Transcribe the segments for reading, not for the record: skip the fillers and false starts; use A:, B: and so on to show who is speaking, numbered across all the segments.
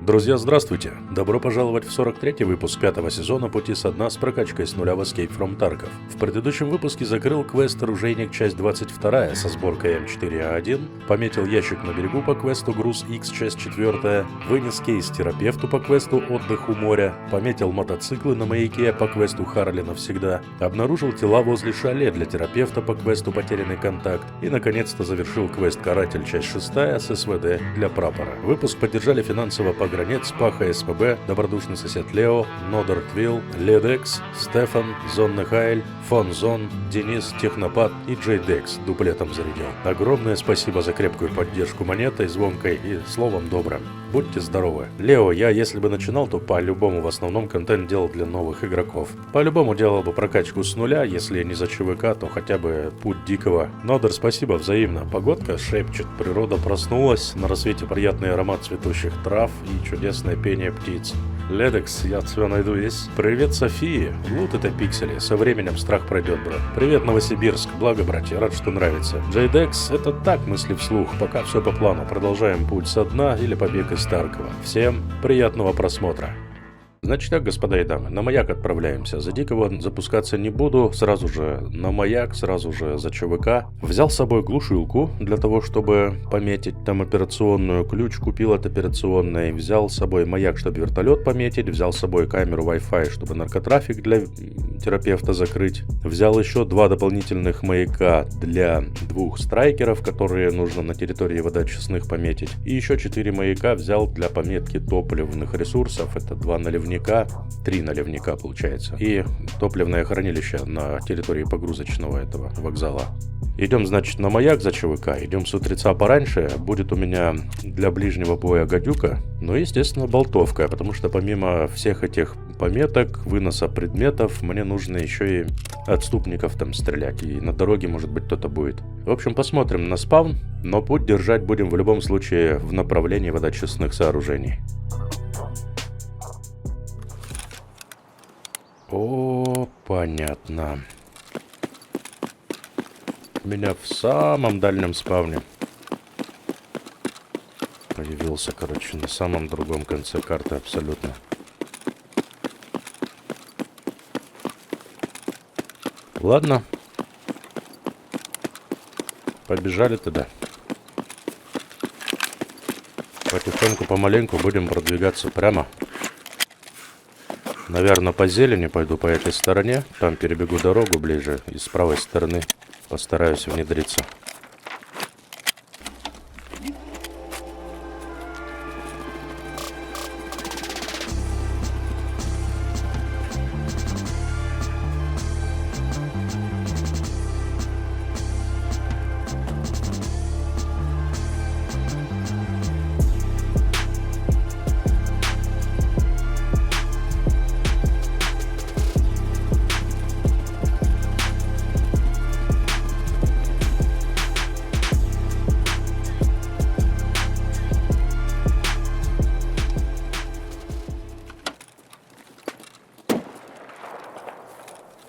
A: Друзья, здравствуйте! Добро пожаловать в 43-й выпуск 5-го сезона «Пути со дна» с прокачкой с нуля в Escape from Tarkov. В предыдущем выпуске закрыл квест «Оружейник. Часть 22» со сборкой М4А1, пометил ящик на берегу по квесту «Груз X. Часть 4», вынес кейс терапевту по квесту «Отдых у моря», пометил мотоциклы на маяке по квесту «Харли навсегда», обнаружил тела возле шале для терапевта по квесту «Потерянный контакт» и, наконец-то, завершил квест «Каратель. Часть 6» с СВД для прапора. Выпуск поддержали финансово Погранец, Паха СПБ, добродушный сосед Лео, Нодертвилл, Ледекс, Стефан, Зонный Хайль, Фон Зон, Денис, Технопат и Джейдекс дуплетом зарядил. Огромное спасибо за крепкую поддержку монетой, звонкой и словом добрым. Будьте здоровы. Лео, я если бы начинал, то по-любому в основном контент делал для новых игроков. По-любому делал бы прокачку с нуля, если не за ЧВК, то хотя бы путь дикого. Нодер, спасибо взаимно. Погодка шепчет, природа проснулась, на рассвете приятный аромат цветущих трав и чудесное пение птиц. Ледекс, я тебя найду есть. Привет, Софии. Лут это пиксели. Со временем страх пройдет, брат. Привет, Новосибирск. Благо, братья, рад, что нравится. Джейдекс, это так, мысли вслух. Пока все по плану. Продолжаем путь со дна или побег из Таркова. Всем приятного просмотра. Значит так, господа и дамы, на маяк отправляемся. За дикого запускаться не буду, сразу же на маяк, сразу же за ЧВК. Взял с собой глушилку для того, чтобы пометить там операционную, ключ купил от операционной, взял с собой маяк, чтобы вертолет пометить, взял с собой камеру Wi-Fi, чтобы наркотрафик для терапевта закрыть. Взял еще 2 дополнительных маяка для 2 страйкеров, которые нужно на территории вода честных пометить. И еще 4 маяка взял для пометки топливных ресурсов, это 2 наливника. 3 наливника получается. И топливное хранилище на территории погрузочного этого вокзала. Идем, значит, на маяк за ЧВК. Идем с утреца пораньше. Будет у меня для ближнего боя гадюка. Ну и, естественно, болтовка. Потому что помимо всех этих пометок, выноса предметов, мне нужно еще и отступников там стрелять. И на дороге, может быть, кто-то будет. В общем, посмотрим на спавн. Но путь держать будем в любом случае в направлении водочистных сооружений. О, понятно. У меня в самом дальнем спавне появился, короче, на самом другом конце карты абсолютно. Ладно. Побежали тогда. Потихоньку, помаленьку будем продвигаться прямо. Наверное, по зелени пойду по этой стороне. Там перебегу дорогу ближе. И с правой стороны постараюсь внедриться.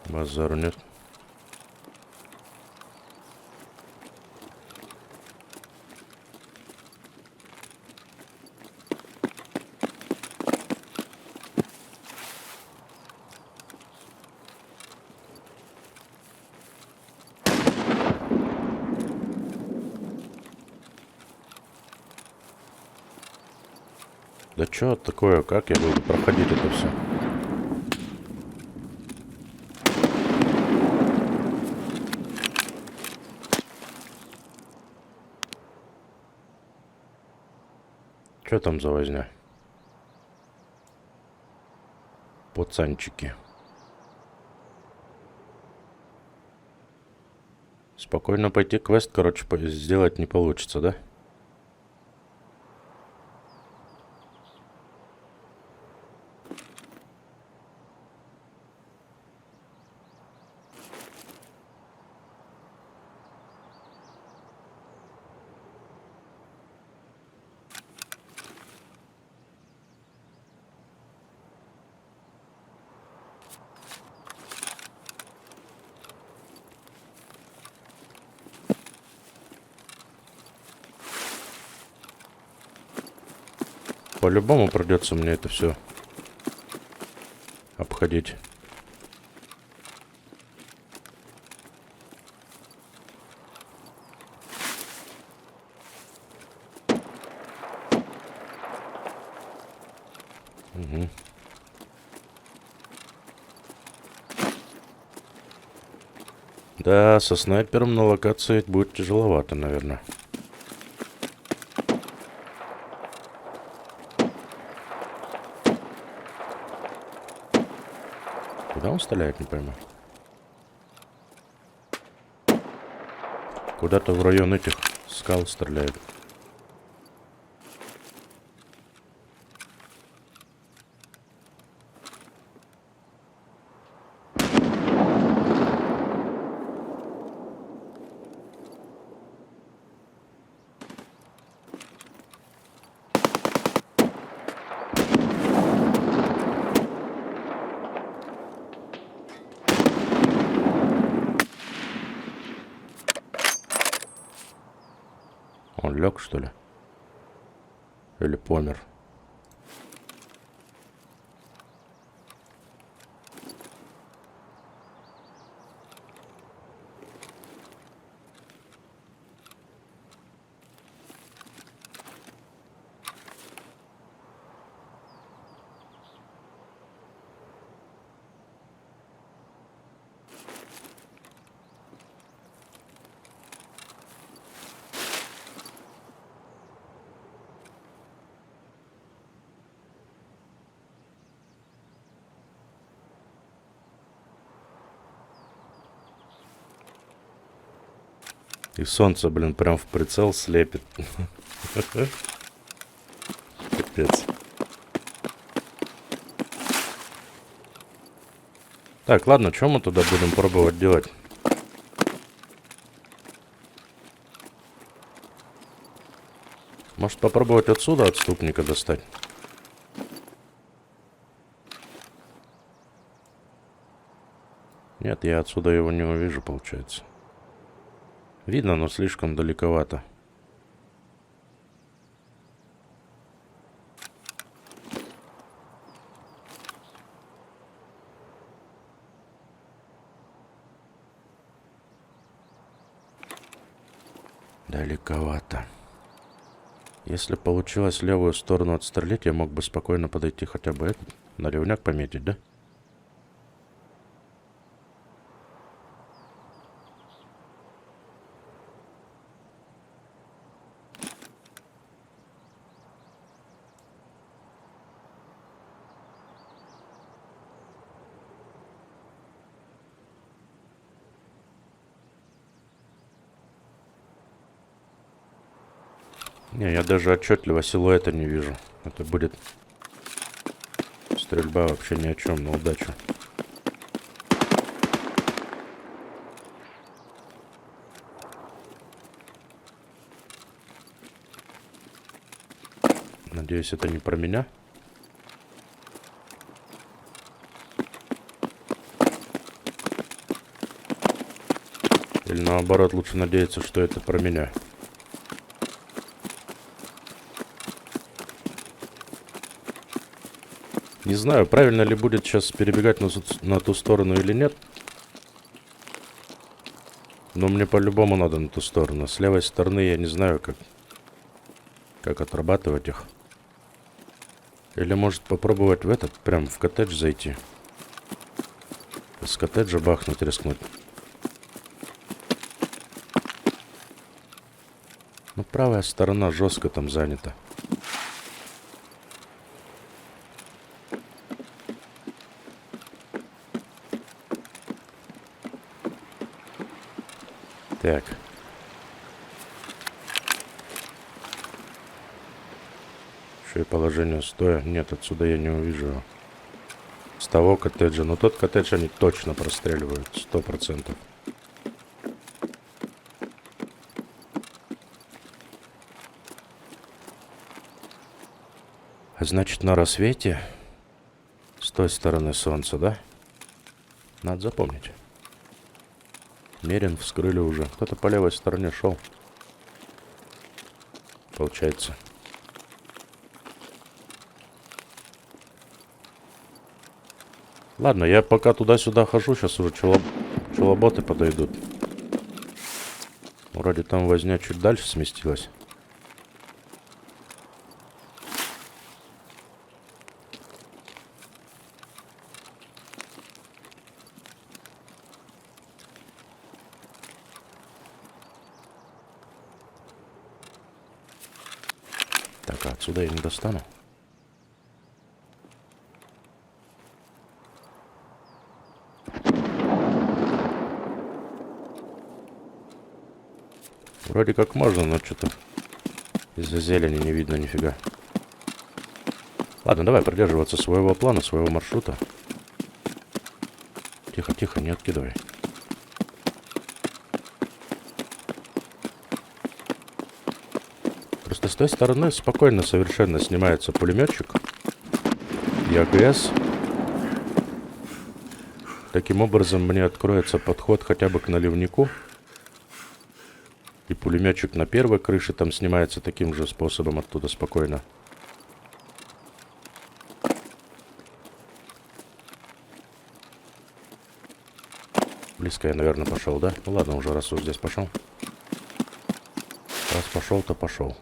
A: Базару нет. Да чё такое? Как я буду проходить это все? Что там за возня? Пацанчики. Спокойно пойти квест, короче, сделать не получится, да? по-любому придется мне это все обходить. Угу. Да, со снайпером на локации будет тяжеловато, наверное. Куда он стреляет, не пойму. Куда-то в район этих скал стреляет. Он лег, что ли? Или помер? И солнце, блин, прям в прицел слепит. Капец. Так, ладно, что мы туда будем пробовать делать? Может попробовать отсюда отступника достать? Нет, я отсюда его не увижу, получается. Видно, но слишком далековато. Далековато. Если получилось левую сторону отстрелить, я мог бы спокойно подойти хотя бы на ревняк пометить, да? Не, я даже отчетливо силуэта не вижу. Это будет стрельба вообще ни о чем, на удачу. Надеюсь, это не про меня. Или наоборот, лучше надеяться, что это про меня. Не знаю, правильно ли будет сейчас перебегать на ту сторону или нет. Но мне по-любому надо на ту сторону. С левой стороны я не знаю, как отрабатывать их. Или может попробовать в этот, прям в коттедж зайти. С коттеджа бахнуть, рискнуть. Ну, правая сторона жестко там занята. Так. Еще и положение стоя. Нет, отсюда я не увижу его. С того коттеджа. Но тот коттедж они точно простреливают. 100%. А значит, на рассвете с той стороны солнца, да? Надо запомнить. Мерин вскрыли уже. Кто-то по левой стороне шел. Получается. Ладно, я пока туда-сюда хожу, сейчас уже челоботы подойдут. Вроде там возня чуть дальше сместилась. Так, а отсюда я не достану. Вроде как можно, но что-то из-за зелени не видно нифига. Ладно, давай придерживаться своего плана, своего маршрута. Тихо, тихо, не откидывай. Просто с той стороны спокойно совершенно снимается пулеметчик и АГС. Таким образом мне откроется подход хотя бы к наливнику. И пулеметчик на первой крыше там снимается таким же способом оттуда спокойно. Близко я, наверное, пошел, да? Ну ладно, уже раз уж здесь пошел. Раз пошел, то пошел.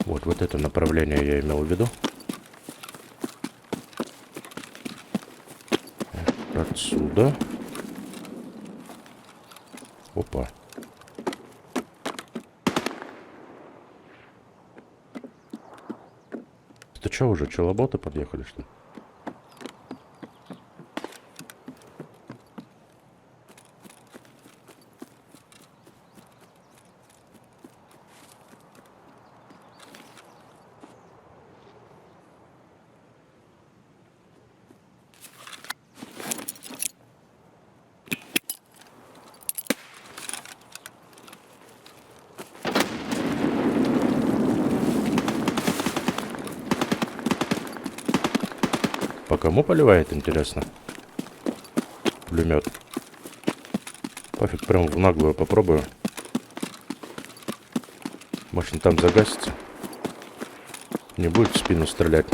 A: Вот это направление я имел в виду. Отсюда. Опа. Это что, уже челоботы подъехали, что ли? По кому поливает, интересно? Пулемет. Пофиг, прям в наглую попробую. Может, он там загасится. Не будет в спину стрелять.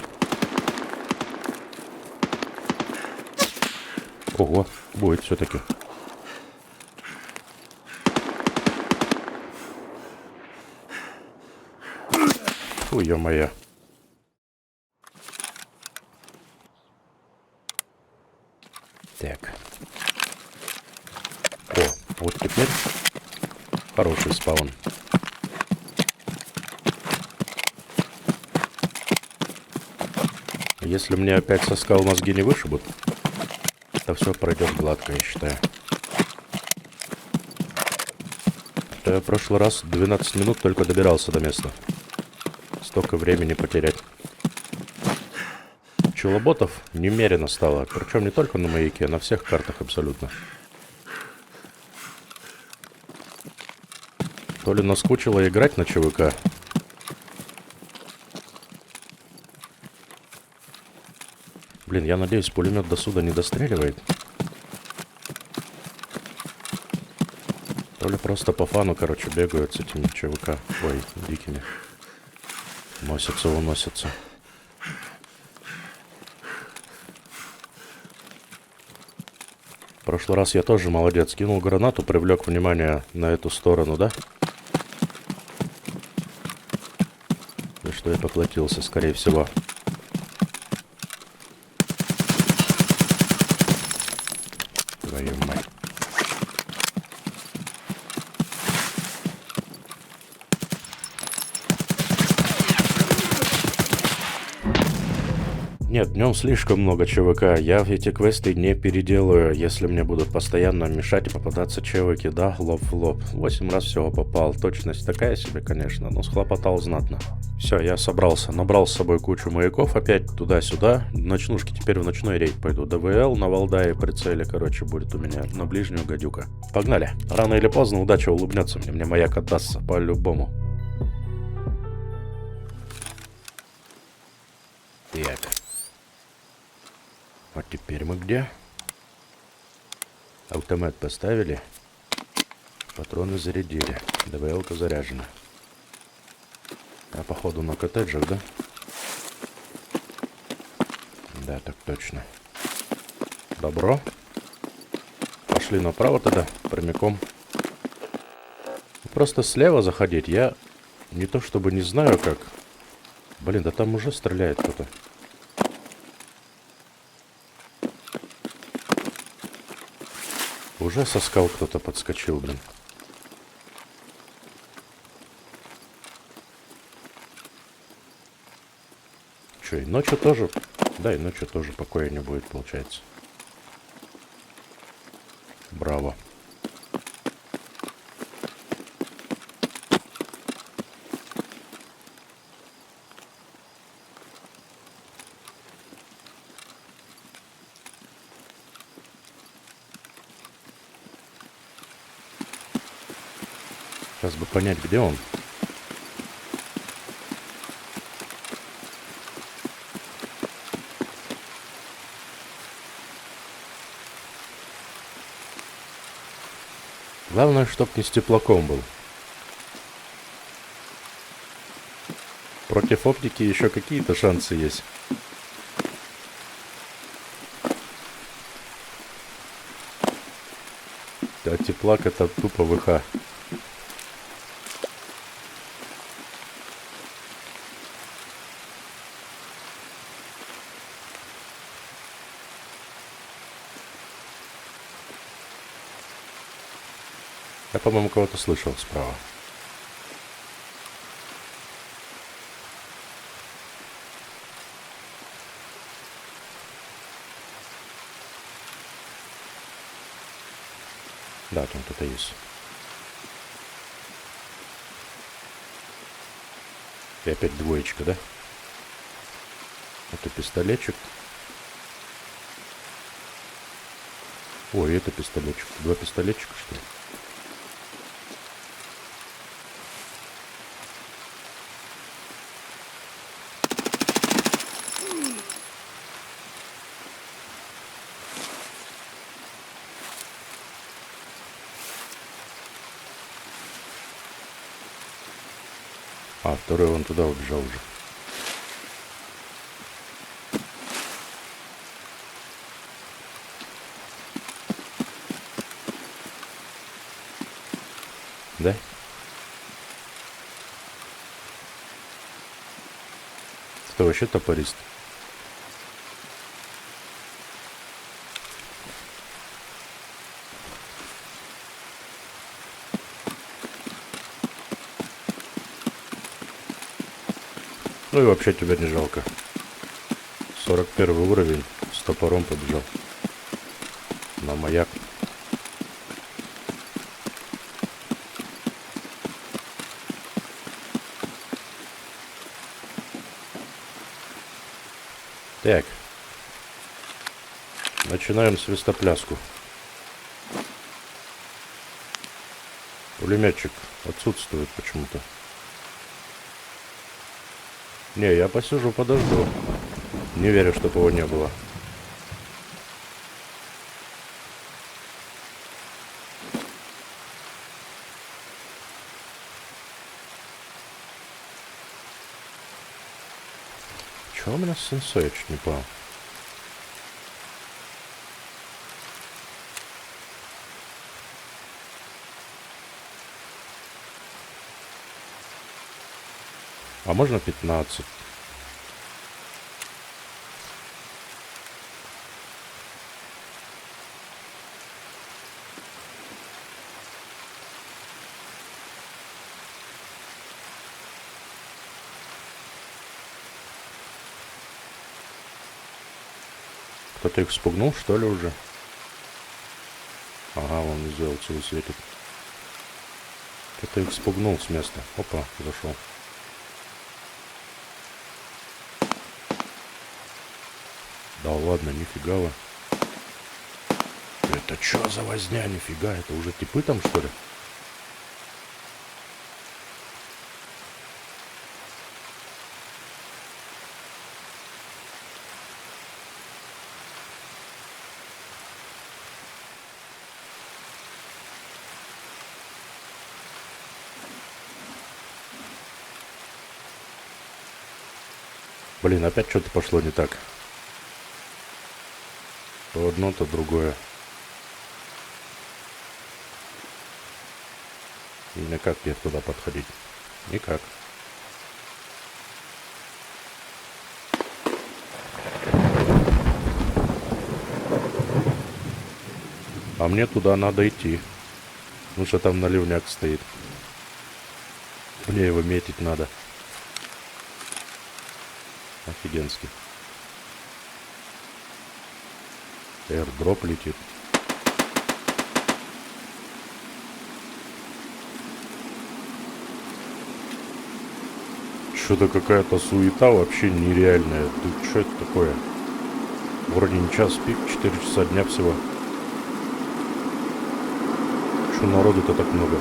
A: Ого, будет все-таки. Фу, ё-моё. Так. О, вот теперь хороший спаун. Если мне опять со скал мозги не вышибут, то все пройдет гладко, я считаю. То я в прошлый раз 12 минут только добирался до места. Столько времени потерять. Челоботов немерено стало. Причем не только на маяке, а на всех картах абсолютно. То ли наскучило играть на ЧВК. Блин, я надеюсь, пулемет до сюда не достреливает. То ли просто по фану, короче, бегают с этими ЧВК. Ой, дикими. Носятся, уносятся. В прошлый раз я тоже молодец. Кинул гранату, привлек внимание на эту сторону, да? И что я поплатился, скорее всего. Твою мать. Нет, днем слишком много ЧВК. Я эти квесты не переделаю, если мне будут постоянно мешать и попадаться ЧВКи, да, лоб в лоб. 8 раз всего попал. Точность такая себе, конечно, но схлопотал знатно. Все, я собрался. Набрал с собой кучу маяков опять туда-сюда. Ночнушки теперь в ночной рейд пойду. ДВЛ на Валдае прицеле, короче, будет у меня на ближнюю гадюка. Погнали. Рано или поздно удача улыбнется мне. Мне маяк отдастся по-любому. Так. А теперь мы где? Автомат поставили. Патроны зарядили. ДВЛ-ка заряжена. А походу на коттеджах, да? Да, так точно. Добро. Пошли направо тогда, прямиком. Просто слева заходить я не то чтобы не знаю как. Блин, да там уже стреляет кто-то. Уже со скал кто-то подскочил, блин. Че, и ночью тоже? Да, и ночью тоже покоя не будет, получается. Браво. Сейчас бы понять, где он. Главное, чтоб не с теплаком был. Против оптики еще какие-то шансы есть. А теплак это тупо ВХ. Я, по-моему, кого-то слышал справа. Да, там кто-то есть. И опять двоечка, да? Это пистолетчик. Ой, это пистолетчик. Два пистолетчика, что ли? А, второй вон туда убежал уже. Да? Это вообще топорист. Ну и вообще тебя не жалко. 41 уровень, с топором побежал. На маяк. Так. Начинаем свистопляску. Пулеметчик отсутствует почему-то. Не, я посижу, подожду. Не верю, чтобы его не было. Чего у меня с сенсой, я чуть не понял. А можно 15? Кто-то их спугнул, что ли, уже? Ага, он сделал целый светит. Кто-то их спугнул с места. Опа, зашел. Да ладно, нифига вы. Это чё за возня, нифига? Это уже типы там, что ли? Блин, опять что-то пошло не так. То одно, то другое. И никак мне туда подходить. Никак. А мне туда надо идти. Потому что там наливняк стоит. Мне его метить надо. Офигенски. Airdrop летит. Что-то какая-то суета вообще нереальная. Ты что это такое? Вроде не час пик, 4 часа дня всего. Что народу-то так много?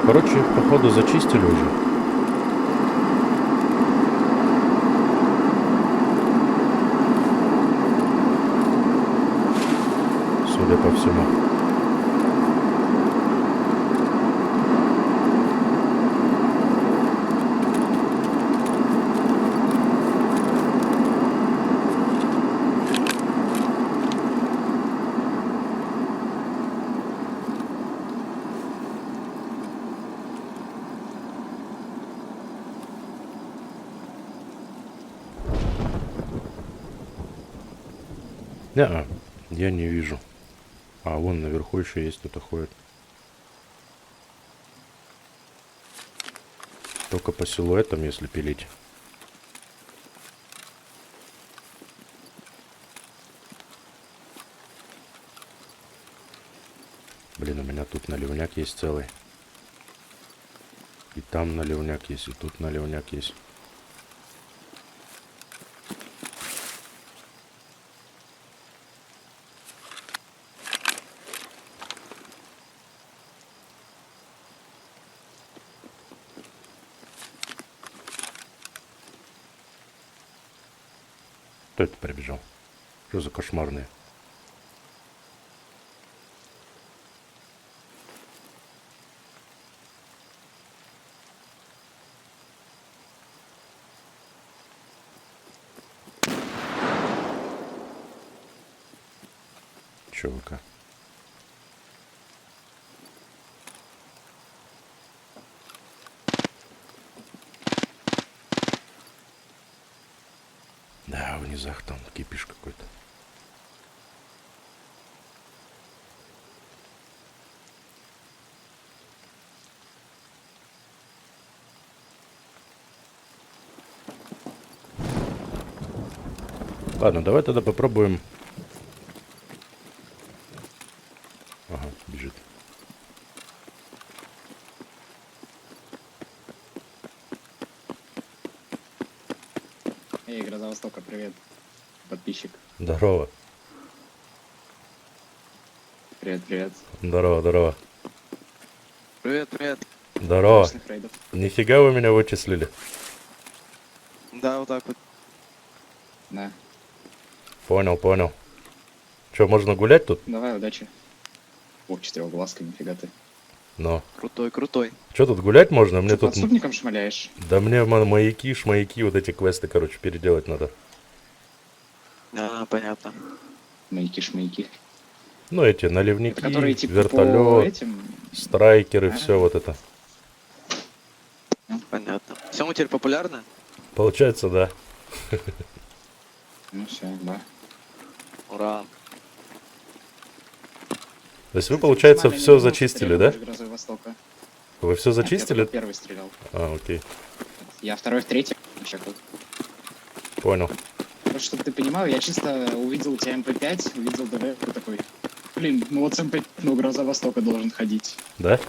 A: Короче, походу зачистили уже. Судя по всему. Не-а, я не вижу. А, вон наверху еще есть кто-то ходит. Только по силуэтам, если пилить. Блин, у меня тут наливняк есть целый. И там наливняк есть, и тут наливняк есть. Кто это прибежал? Что за кошмарные? Чувака. Да, в низах там кипиш какой-то. Ладно, давай тогда попробуем. Ага, бежит.
B: Эй, Гроза Востока, привет. Подписчик.
A: Здорово.
B: Привет, привет.
A: Здорово, здорово.
C: Привет, привет.
A: Здорово.
B: Обычных рейдов.
A: Нифига вы меня вычислили.
C: Да, вот так вот.
B: Да.
A: Понял, понял. Че, можно гулять тут?
B: Давай, удачи. О, четырехглазка, нифига ты.
A: Но.
C: Крутой, крутой.
A: Че тут гулять можно? Мне
B: Ты
A: тут...
B: подступником шмаляешь?
A: Да мне маяки, шмаяки, вот эти квесты, короче, переделать надо.
C: А, понятно.
B: Маяки-шмаяки.
A: Ну, эти наливники,
B: Это которые типа по
A: вертолет,
B: этим...
A: страйкеры,
B: А.
A: все вот это.
C: Понятно. Все, теперь популярно?
A: Получается, да.
B: Ну все, да.
C: Ура.
A: То есть вы, получается,
B: Маме
A: все
B: не
A: зачистили,
B: стрелял
A: да?
B: из Грозы Востока.
A: Вы все
B: Я
A: зачистили?
B: только первый стрелял.
A: А, окей.
B: Я второй, в третий. Еще тут.
A: Понял.
B: Вот, чтобы ты понимал, я чисто увидел у тебя МП5, увидел ДВ, такой. Блин, ну вот с МП5, ну Гроза Востока должен ходить.
A: Да?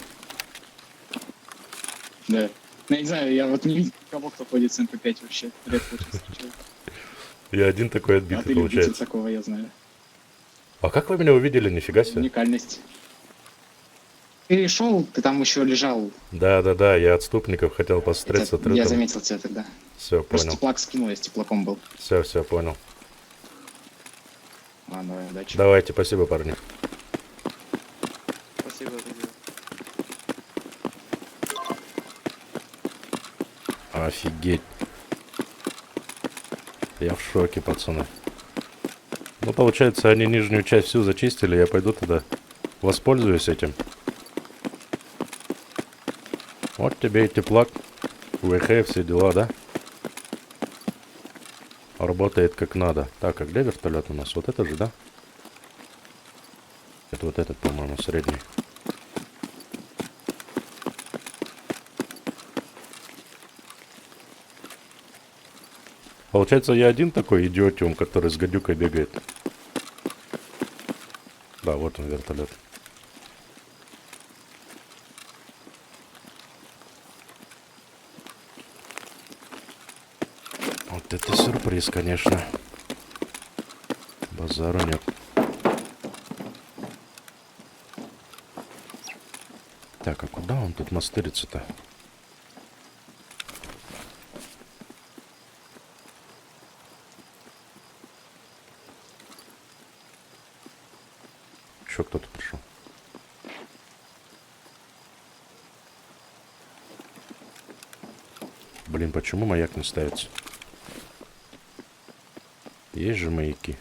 B: Да. Ну, я не знаю, я вот не видел кого, кто ходит с МП5 вообще. Редко очень встречаю.
A: Я один такой
B: А
A: отбитый,
B: ты любитель
A: получается.
B: такого, я знаю.
A: А как вы меня увидели? Нифига себе.
B: Уникальность. Ты шел, ты там еще лежал.
A: Да-да-да, я отступников хотел посмотреть с
B: Я
A: отрытым.
B: заметил тебя тогда.
A: Все,
B: Просто
A: понял.
B: теплак скинул, я с теплаком был.
A: Все, понял.
B: Ладно, давай, удачи.
A: Давайте, спасибо, парни.
C: Спасибо, спасибо.
A: Офигеть. Я в шоке, пацаны. Ну, получается, они нижнюю часть всю зачистили, я пойду туда. Воспользуюсь этим. Вот тебе и теплак. ВХ, все дела, да? Работает как надо. Так, а где вертолет у нас? Вот это же, да? Это вот этот, по-моему, средний. Получается, я один такой идиотиум, который с гадюкой бегает. Да, вот он, вертолет. Вот это сюрприз, конечно. Базару нет. Так, а куда он тут мастырится-то? Еще кто-то пришел. Блин, почему маяк не ставится? Есть же маяки.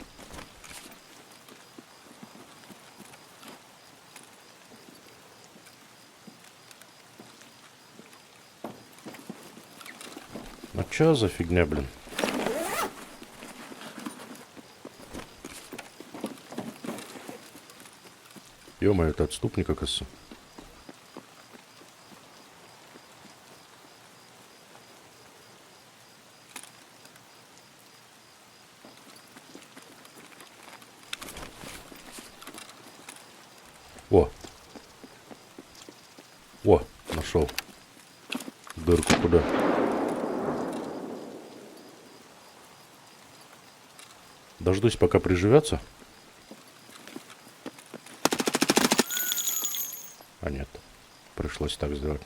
A: Ну чё за фигня, блин? Ё-моё, это отступник, оказывается. О! О, нашел. Дырку куда? Дождусь, пока приживется. А нет, пришлось так сделать.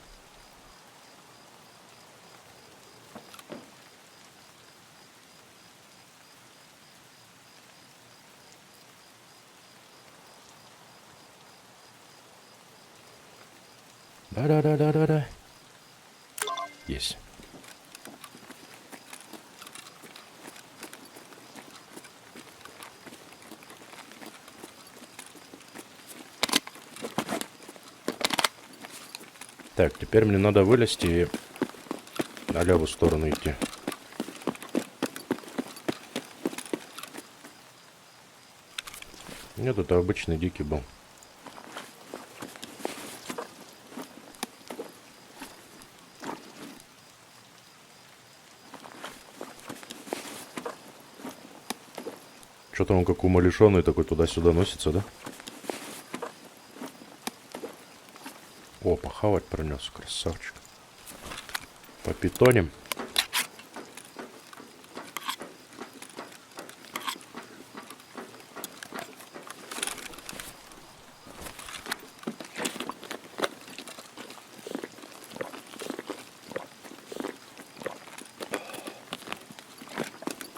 A: Да. Есть. Так, теперь мне надо вылезти и на левую сторону идти. Нет, это обычный дикий был. Что-то он как умалишенный такой туда-сюда носится, да? О, похавать пронес, красавчик. Попитоним.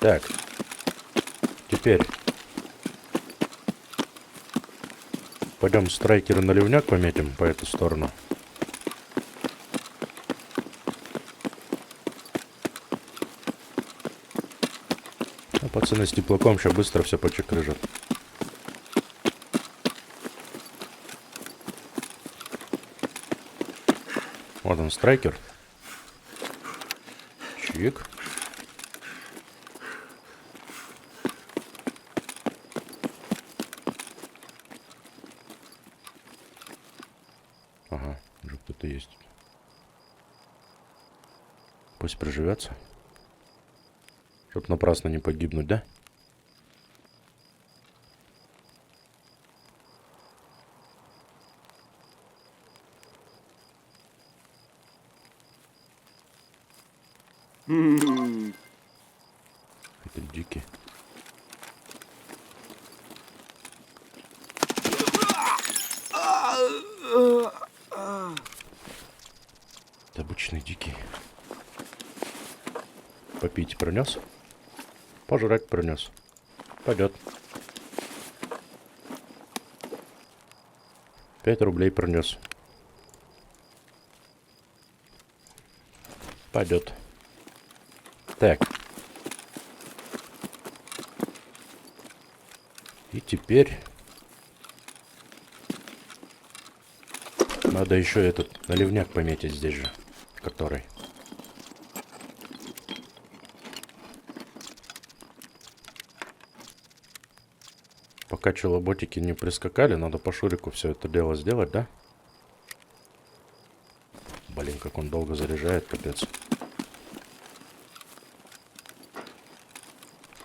A: Так. Теперь. Пойдем страйкера наливняк пометим по эту сторону. А пацаны с теплаком сейчас быстро все почекрыжат. Вот он, страйкер. Чик. Ага, уже кто-то есть. Пусть приживется. Чтоб напрасно не погибнуть, да? Это дикий. Обычный дикий. Попить принес? Пожрать принес. Пойдет. 5 рублей принес. Пойдет. Так. И теперь надо еще этот наливняк пометить здесь же, который. Пока челоботики не прискакали, надо по Шурику все это дело сделать, да? Блин, как он долго заряжает, капец.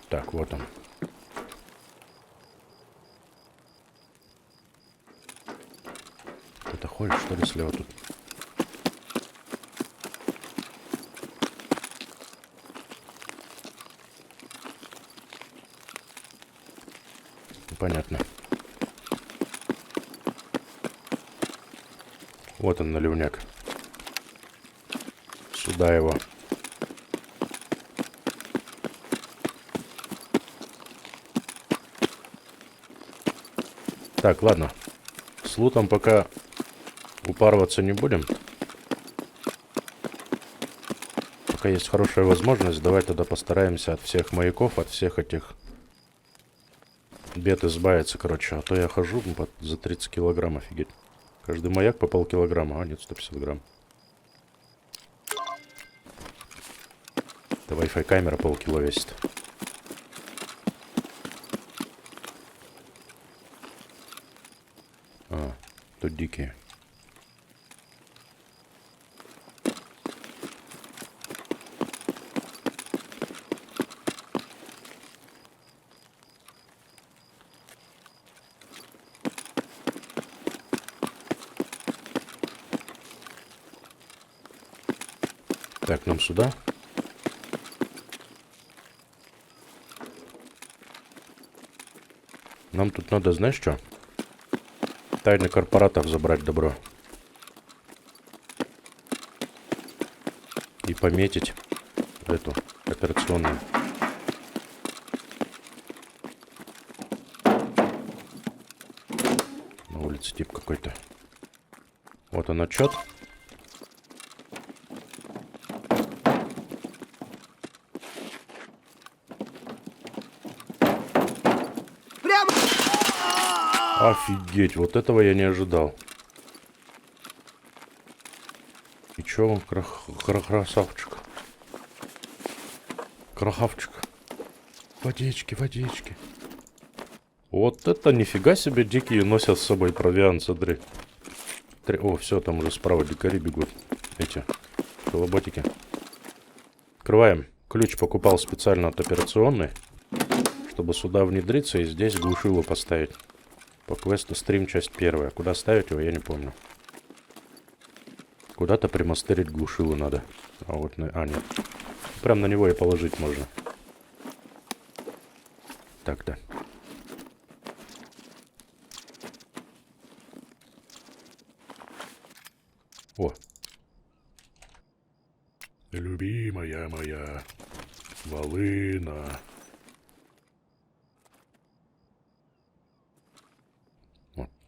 A: Так, вот он. Кто-то ходит, что ли, слева тут? Понятно. Вот он, наливняк. Сюда его. Так, ладно. С лутом пока упарываться не будем. Пока есть хорошая возможность, давай тогда постараемся от всех маяков, от всех этих бед избавиться, короче. А то я хожу за 30 килограмм, офигеть. Каждый маяк по полкилограмма. А, нет, 150 грамм. Это Wi-Fi камера полкило весит. А, тут дикие. Так, нам сюда. Нам тут надо, знаешь что? Тайный корпоратор забрать добро. И пометить эту операционную. На улице тип какой-то. Вот он отчет. Офигеть, вот этого я не ожидал. И чё он, красавчик? Крахавчик. Водички, водички. Вот это нифига себе дикие носят с собой провиант, смотри. О, все, там уже справа дикари бегут. Эти колоботики. Открываем. Ключ покупал специально от операционной, чтобы сюда внедриться и здесь глушило поставить. По квесту стрим, часть 1. Куда ставить его, я не помню. Куда-то примастерить глушилу надо. А вот на... А, нет. Прям на него и положить можно. Так-то. О. Любимая моя волына.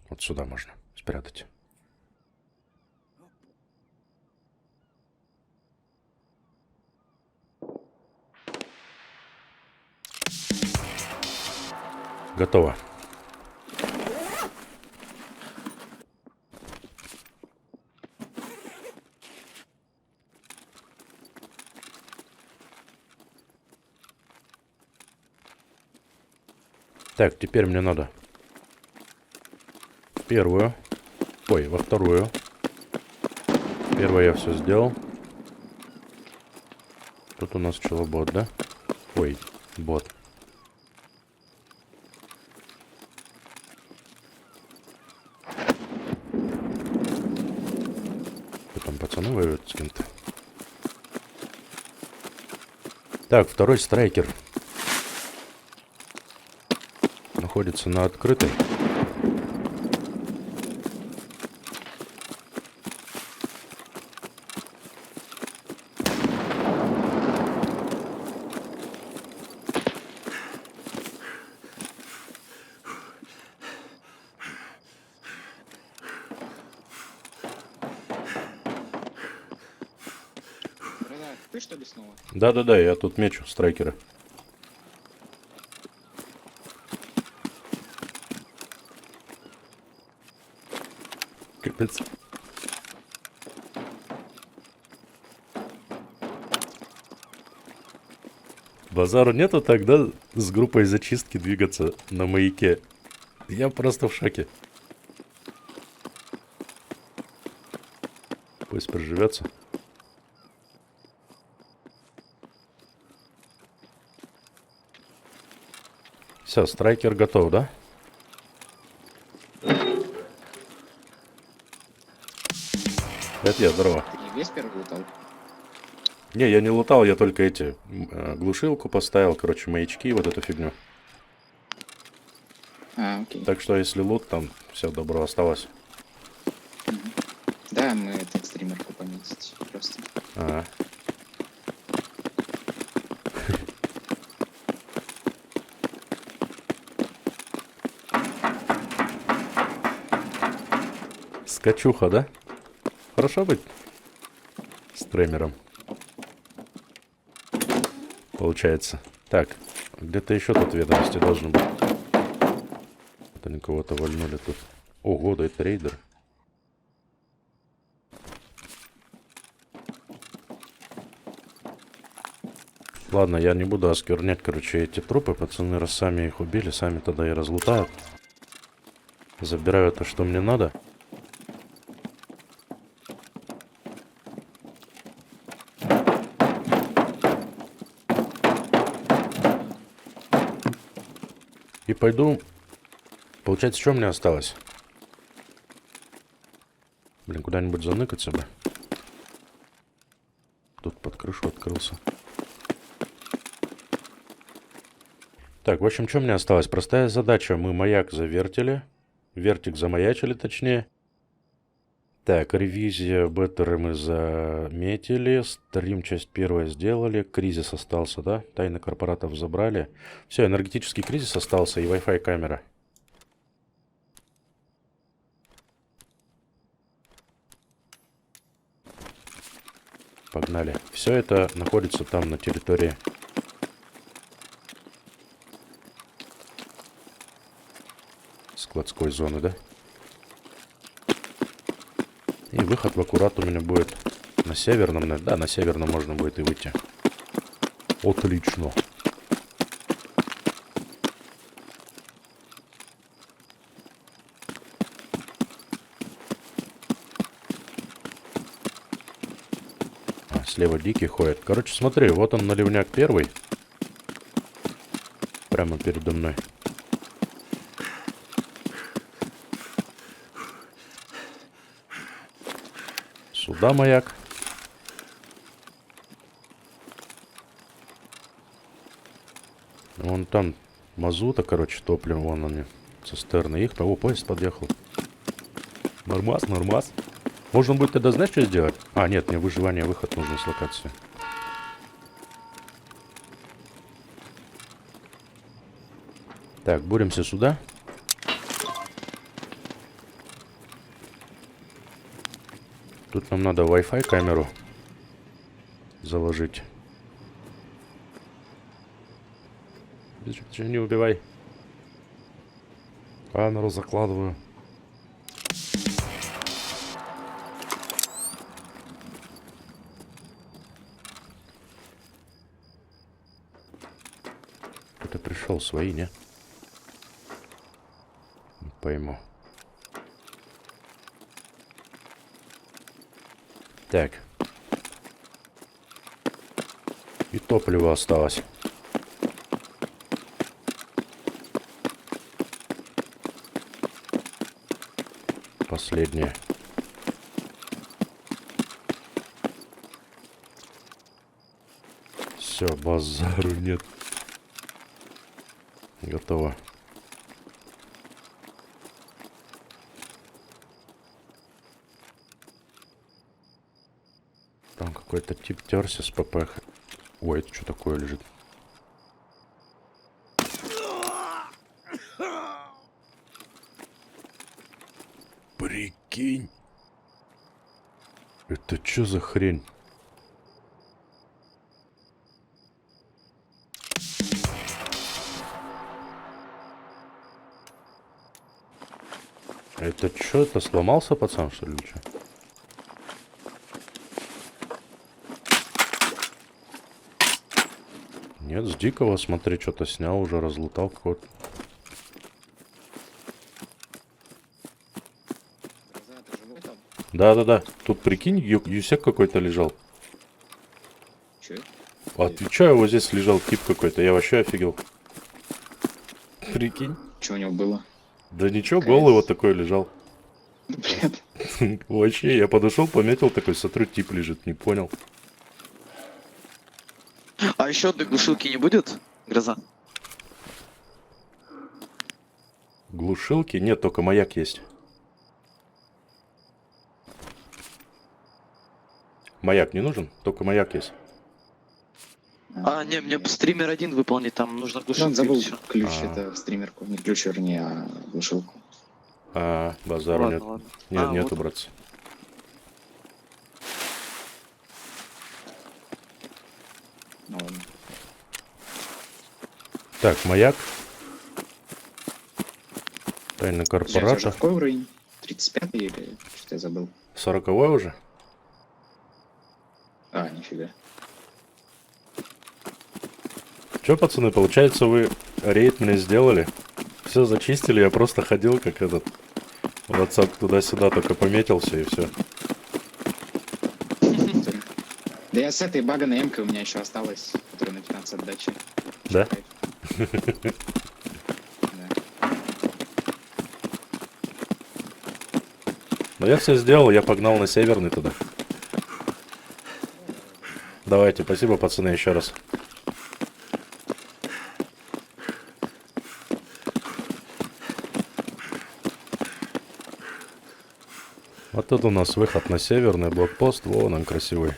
A: Вот сюда можно спрятать. Готово. Так, теперь мне надо первую. Ой, во вторую. Первое я все сделал. Тут у нас челобот, да? Ой, бот. Там пацаны воюют с кем-то. Так, второй страйкер находится на открытой.
B: Ты что ли снова?
A: Да-да-да, я тут мечу страйкера. Капец. Базару нету тогда с группой зачистки двигаться на маяке. Я просто в шоке. Пусть проживется. Все, страйкер готов, да? Это я, здорово.
B: Ты не весь первый лутал?
A: Не, я не лутал, я только эти глушилку поставил, короче, маячки, вот эту фигню.
B: А, окей.
A: Так что если лут, там все добро осталось.
B: Да, мы этот стримерку пометить просто.
A: Ага. Скачуха, да? Хорошо быть стримером. Получается. Так, где-то еще тут ведомости должны быть. Это они кого-то вальнули тут. Ого, да это рейдер. Ладно, я не буду осквернять, короче, эти трупы. Пацаны, раз сами их убили, сами тогда и разлутают. Забираю то, что мне надо. И пойду. Получается, что мне осталось? Блин, куда-нибудь заныкаться бы. Тут под крышу открылся. Так, в общем, что мне осталось? Простая задача. Мы маяк завертили. Вертик замаячили, точнее. Так, ревизия, беттеры мы заметили. Стрим часть первая сделали. Кризис остался, да? Тайны корпоратов забрали. Все, энергетический кризис остался и Wi-Fi камера. Погнали. Все это находится там на территории складской зоны, да? И выход в аккурат у меня будет на северном. Да, на северном можно будет и выйти. Отлично. А, слева дикий ходит. Короче, смотри, вот он наливняк первый. Прямо передо мной. Сюда маяк. Вон там мазута, короче, топливо. Вон они, цистерны. Их того поезд подъехал. Нормас, нормас. Можно будет тогда, знаешь, что сделать? А, нет, мне выживание, выход нужно с локации. Так, буримся сюда. Тут нам надо Wi-Fi камеру заложить. Не убивай. Камеру закладываю. Кто-то пришел, свои, не? Не пойму. Так. И топливо осталось. Последнее. Все, базару нет. Готово. Там какой-то тип терся с ППХ. Ой, это что такое лежит? Прикинь. Это что за хрень? Да чё это, сломался пацан, что ли, или чё? Нет, с дикого, смотри, что-то снял уже, разлутал какого-то.
B: Гроза, ты живой там?
A: Да-да-да, тут прикинь, юсек какой-то лежал.
B: Че?
A: Отвечаю, вот здесь лежал тип какой-то, я вообще офигел. Прикинь.
B: Что у него было?
A: Да ничего,
B: Какая
A: голый вот такой лежал.
B: Блин.
A: Вообще, я подошел, пометил, такой, смотрю, тип лежит, не понял.
C: А еще одной глушилки не будет? Гроза.
A: Глушилки? Нет, только маяк есть. Маяк не нужен? Только маяк есть.
C: А, не, мне стример один выполнить, там нужно
B: Он
C: глушилку.
B: забыл
C: и всё.
B: ключ,
A: А.
B: это в стримерку. Не ключ, вернее, а глушилку.
A: А, базару
C: Ладно,
A: нет.
C: ладно.
A: Нет,
C: А,
A: нету,
C: вот.
A: братцы.
B: Ну ладно.
A: Так, маяк. Тайна
B: Подожди, у тебя же
A: корпората.
B: какой уровень? 35-й или что-то я забыл?
A: 40-й уже?
B: А, нифига.
A: Че, пацаны, получается, вы рейд мне сделали? Все зачистили, я просто ходил, как этот WhatsApp туда-сюда, только пометился и все.
B: Да я с этой баганой эмкой у меня еще осталось, которая на 15 отдачи.
A: Да?
B: Да.
A: Но я все сделал, я погнал на северный туда. Давайте, спасибо, пацаны, еще раз. Вот тут у нас выход на северный блокпост. Вон он красивый.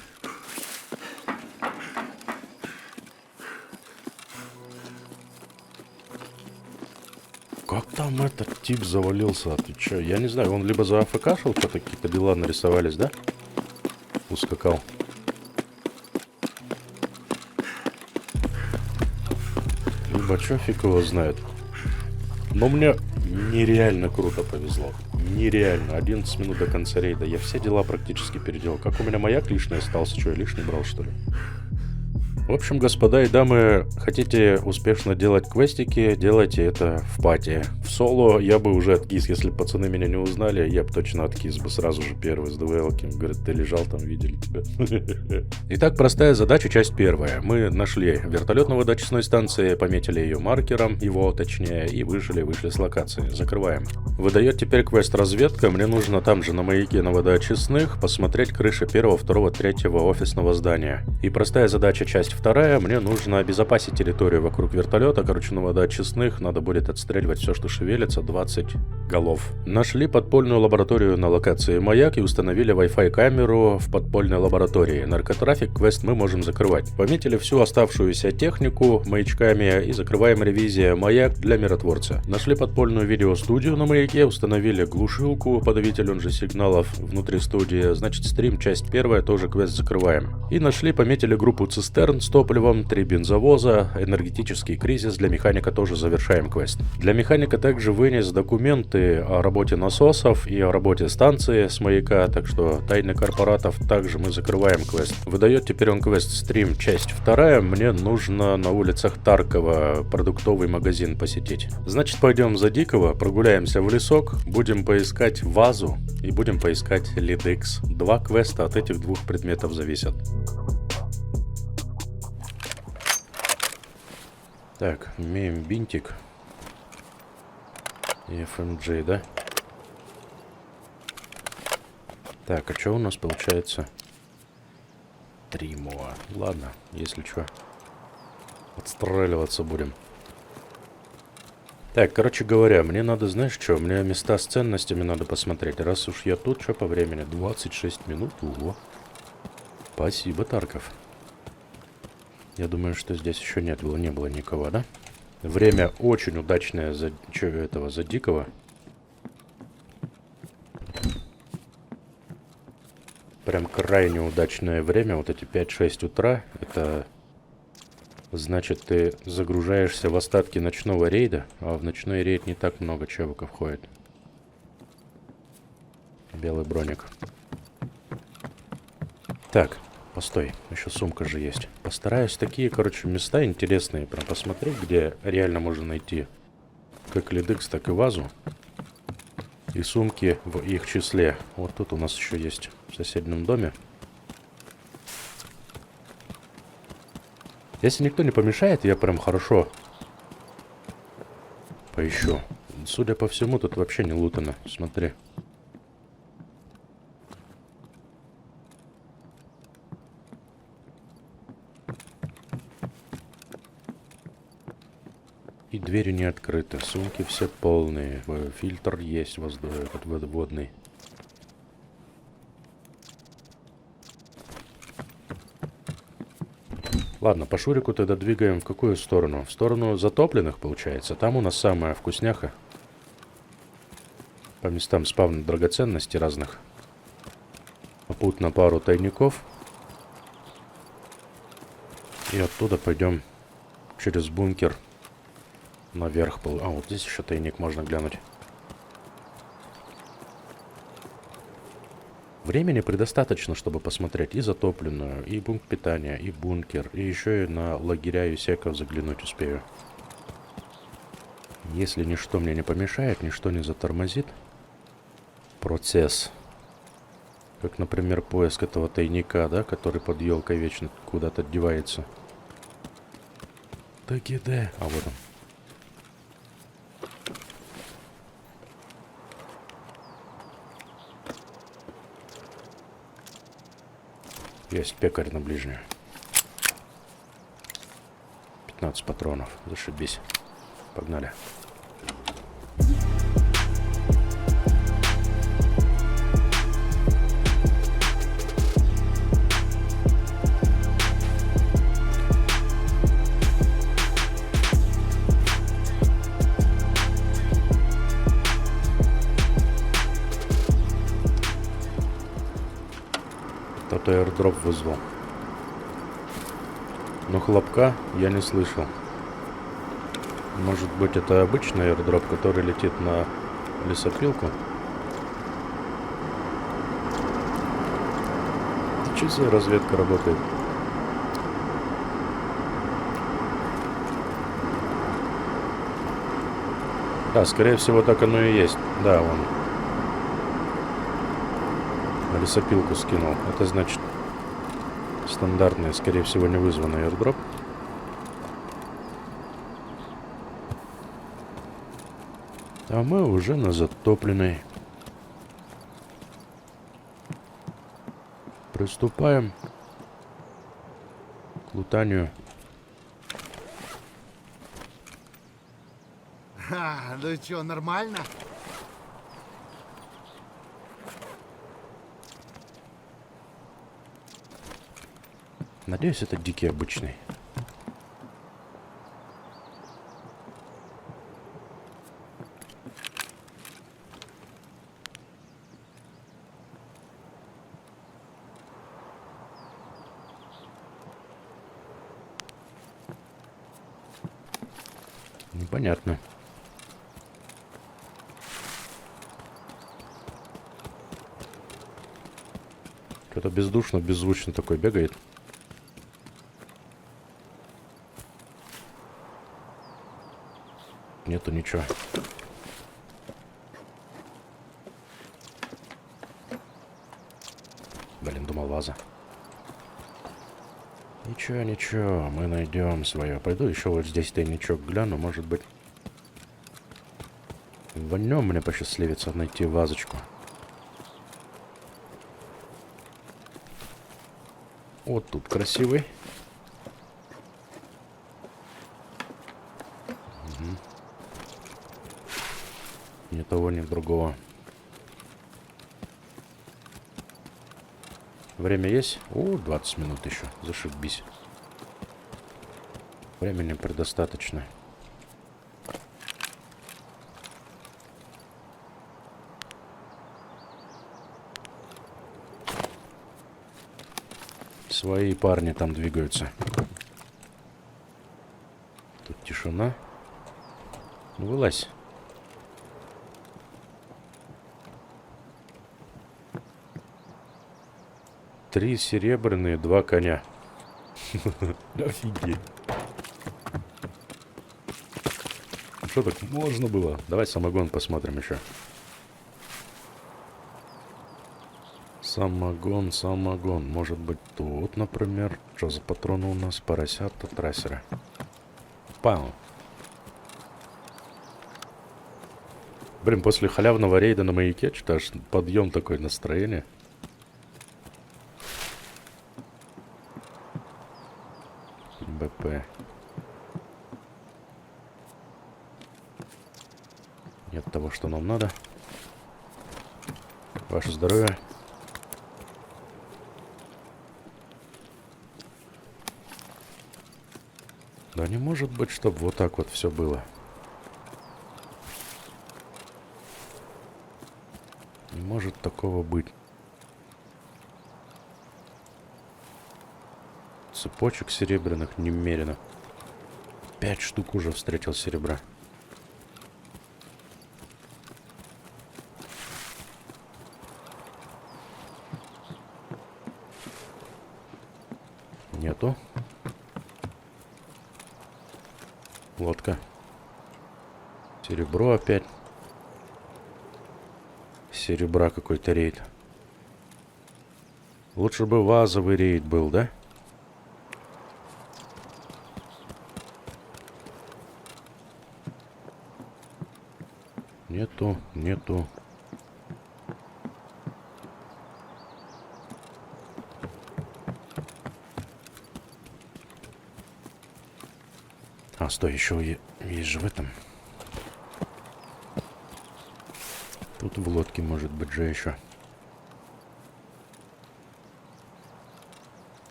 A: Как там этот тип завалился? А ты чё? Я не знаю, он либо за АФК шел, что-то какие-то дела нарисовались, да? Ускакал. Либо чё, фиг его знает. Но мне нереально круто повезло. Нереально. 11 минут до конца рейда. Я все дела практически переделал. Как у меня маяк лишний остался? Что, я лишний брал, что ли? В общем, господа и дамы, хотите успешно делать квестики, делайте это в пати. В соло я бы уже откис, если бы пацаны меня не узнали, я бы точно откис бы сразу же первый с ДВЛки. Говорят, ты лежал там, видели тебя. Итак, простая задача, часть первая. Мы нашли вертолет на водоочистной станции, пометили ее маркером, его точнее, и вышли с локации. Закрываем. Выдает теперь квест разведка. Мне нужно там же на маяке на водоочистных посмотреть крыши 1, 2, 3 офисного здания. И простая задача, часть вторая, мне нужно обезопасить территорию вокруг вертолета. Короче, на водоочистных надо будет отстреливать все, что шевелится, 20 голов. Нашли подпольную лабораторию на локации маяк и установили Wi-Fi камеру в подпольной лаборатории. Наркотрафик квест мы можем закрывать. Пометили всю оставшуюся технику маячками и закрываем ревизия маяк для миротворца. Нашли подпольную видеостудию на маяке, установили глушилку, подавитель он же сигналов внутри студии. Значит, стрим, часть первая, тоже квест закрываем. И нашли, пометили группу цистерн с топливом, 3 бензовоза, энергетический кризис, для механика тоже завершаем квест. Для механика также вынес документы о работе насосов и о работе станции с маяка, так что тайны корпоратов также мы закрываем квест. Выдает теперь он квест стрим, часть вторая, мне нужно на улицах Таркова продуктовый магазин посетить. Значит, пойдем за Дикого, прогуляемся в лесок, будем поискать вазу и будем поискать лидекс. 2 квеста от этих 2 предметов зависят. Так, имеем бинтик и FMJ, да? Так, а что у нас получается? 3 моа. Ладно, если что, отстреливаться будем. Так, короче говоря, мне надо, знаешь что, мне места с ценностями надо посмотреть. Раз уж я тут, что по времени? 26 минут, ого. Спасибо, Тарков. Я думаю, что здесь еще не было никого, да? Время очень удачное за Дикого. Прям крайне удачное время. Вот эти 5-6 утра. Это значит, ты загружаешься в остатки ночного рейда. А в ночной рейд не так много чевоков ходит. Белый броник. Так, постой. Еще сумка же есть. Постараюсь такие, короче, места интересные прям посмотреть, где реально можно найти как лидекс, так и вазу. И сумки в их числе. Вот тут у нас еще есть в соседнем доме. Если никто не помешает, я прям хорошо поищу. Судя по всему, тут вообще не лутано. Смотри. И двери не открыты. Сумки все полные. Фильтр есть водный. Ладно, по Шурику тогда двигаем в какую сторону? В сторону затопленных, получается. Там у нас самая вкусняха. По местам спавна драгоценностей разных. Попутно пару тайников. И оттуда пойдем через бункер наверх. А, вот здесь еще тайник можно глянуть. Времени предостаточно, чтобы посмотреть и затопленную, и пункт питания, и бункер, и еще и на лагеря Юсеков заглянуть успею. Если ничто мне не помешает, ничто не затормозит процесс. Как, например, поиск этого тайника, да, который под елкой вечно куда-то девается. Так и да. А вот он. Есть пекарь на ближнюю. 15 патронов. Зашибись. Погнали. Кто-то аирдроп вызвал. Но хлопка я не слышал. Может быть, это обычный аирдроп, который летит на лесопилку? Что за разведка работает? Да, скорее всего, так оно и есть. Да, он на лесопилку скинул. Это значит стандартный, скорее всего, не вызванный аирдроп. А мы уже на затопленной. Приступаем к лутанию.
D: Ну чё, нормально?
A: Надеюсь, это дикий обычный. Непонятно. Что-то бездушно, беззвучно такой бегает. Нету ничего. Блин, думал ваза. Ничего, ничего, мы найдем свое. Пойду еще вот здесь тайничок гляну, может быть. В нем мне посчастливится найти вазочку. Вот тут красивый. Угу. Ни того, ни другого. Время есть? О, 20 минут еще. Зашибись. Времени предостаточно. Свои парни там двигаются. Тут тишина. Ну, вылазь. 3 серебряные, 2 коня. Офигеть. Что так можно было? Давай самогон посмотрим еще. Самогон, самогон. Может быть тут, например. Что за патроны у нас? Поросята, трассеры. Пау. Блин, после халявного рейда на маяке что-то аж подъем такое настроение. БП. Нет того, что нам надо. Ваше здоровье. Да не может быть, чтобы вот так вот все было. Не может такого быть. Цепочек серебряных немерено. 5 штук уже встретил серебра. Нету. Лодка. Серебро опять. Серебра какой-то рейд. Лучше бы вазовый рейд был, да? Нету, нету. А, стой, еще есть же в этом. Тут в лодке может быть же еще.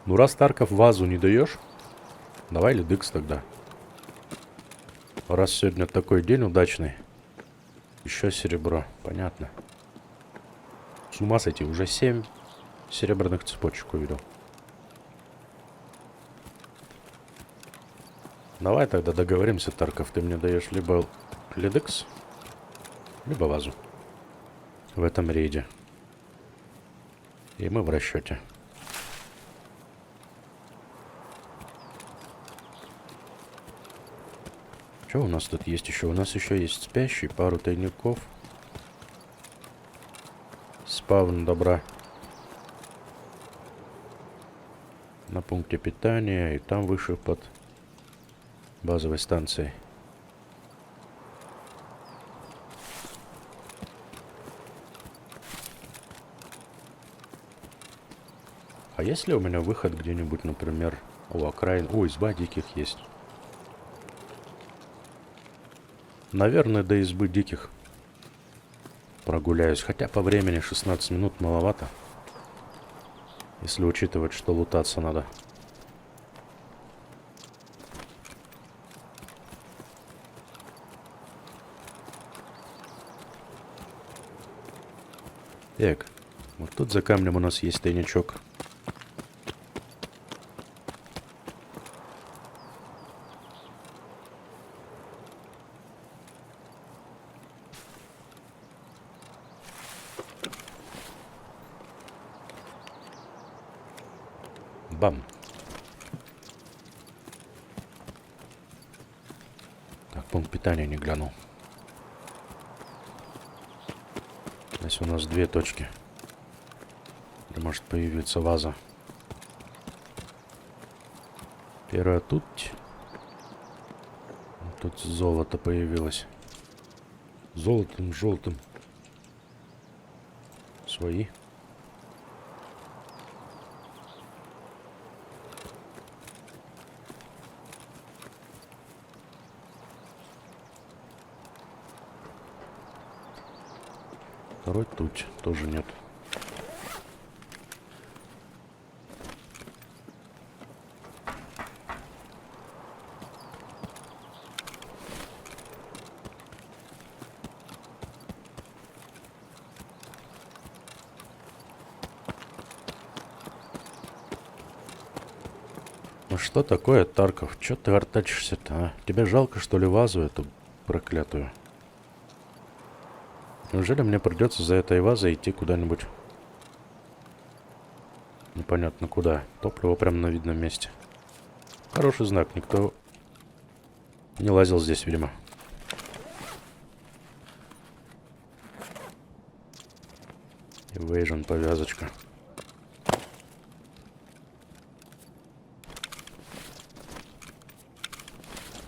A: Ну, раз Тарков вазу не даешь, давай ледыкс тогда. Раз сегодня такой день удачный. Еще серебро, понятно. С ума сойти, уже 7 серебряных цепочек увидел. Давай тогда договоримся, Тарков. Ты мне даешь либо ледыкс, либо вазу в этом рейде. И мы в расчете. Что у нас тут есть еще? У нас еще есть спящий, пару тайников. Спавн добра. На пункте питания. И там выше под базовой станцией. А есть ли у меня выход где-нибудь, например, у окраин? О, изба диких есть. Наверное, до избы диких прогуляюсь. Хотя по времени 16 минут маловато. Если учитывать, что лутаться надо. Так, вот тут за камнем у нас есть тайничок. Бам. Так, пункт питания не глянул. Здесь у нас 2 точки, где может появиться ваза. Первая тут. Тут золото появилось. Золотом, желтым. Свои. Второй тут тоже нет. Ну что такое, Тарков? Чё ты артачишься-то, а? Тебе жалко, что ли, вазу эту проклятую? Неужели мне придется за этой вазой идти куда-нибудь непонятно куда. Топливо прямо на видном месте. Хороший знак, никто не лазил здесь, видимо. Evasion, повязочка.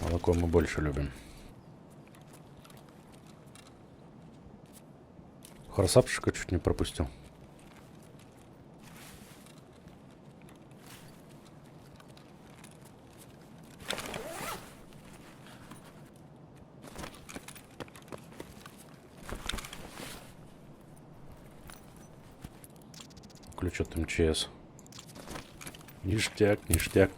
A: Молоко мы больше любим. Харсапшика чуть не пропустил. Ключ от МЧС. Ништяк, ништяк.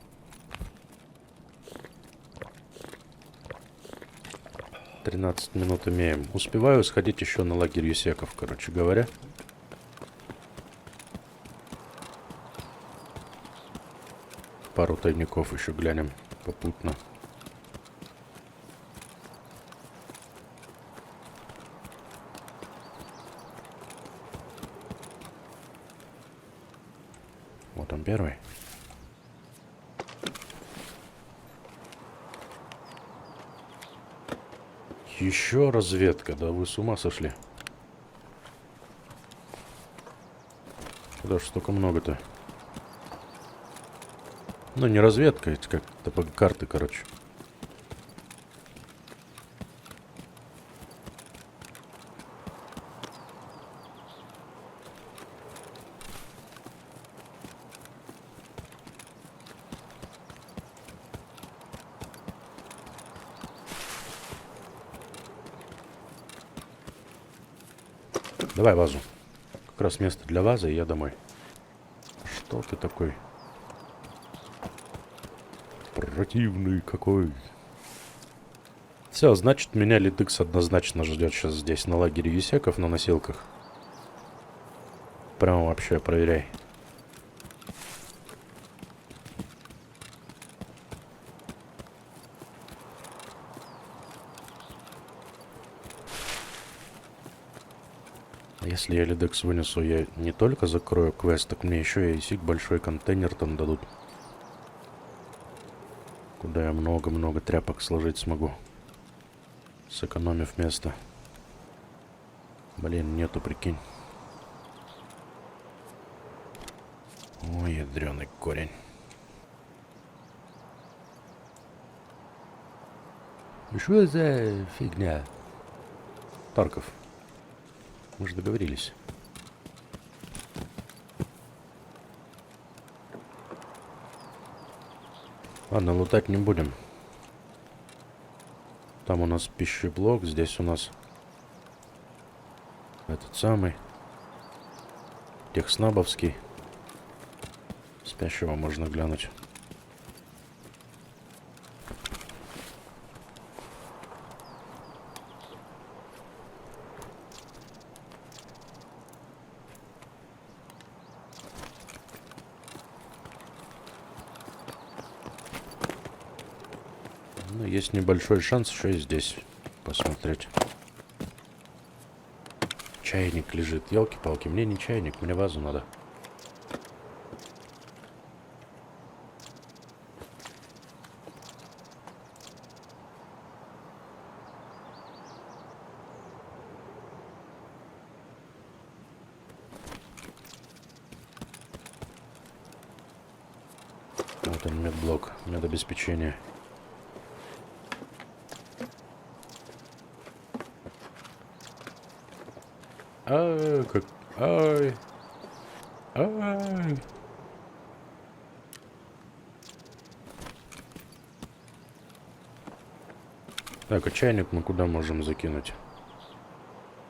A: «13 минут имеем. Успеваю сходить еще на лагерь Юсеков, короче говоря. Пару тайников еще глянем попутно. Вот он первый. Еще разведка, да вы с ума сошли? Куда ж столько много-то? Ну, не разведка, это как карты, короче. Давай вазу. Как раз место для вазы, и я домой. Что ты такой? Противный какой. Все, значит, меня Литыкс однозначно ждет сейчас здесь, на лагере Юсеков, на носилках. Прям вообще проверяй. Если я Лидекс вынесу, я не только закрою квест, так мне еще и сик большой контейнер там дадут. Куда я много-много тряпок сложить смогу. Сэкономив место. Блин, нету, прикинь. Ой, ядреный корень. Что за фигня? Тарков. Мы же договорились. Ладно, лутать не будем. Там у нас пищеблок, здесь у нас этот самый техснабовский. Спящего можно глянуть. Ну, есть небольшой шанс еще и здесь посмотреть. Чайник лежит. Елки-палки, мне не чайник, мне вазу надо. Вот он, медблок, медобеспечение. Ай, как... Ай. Ай. Так, а чайник мы куда можем закинуть?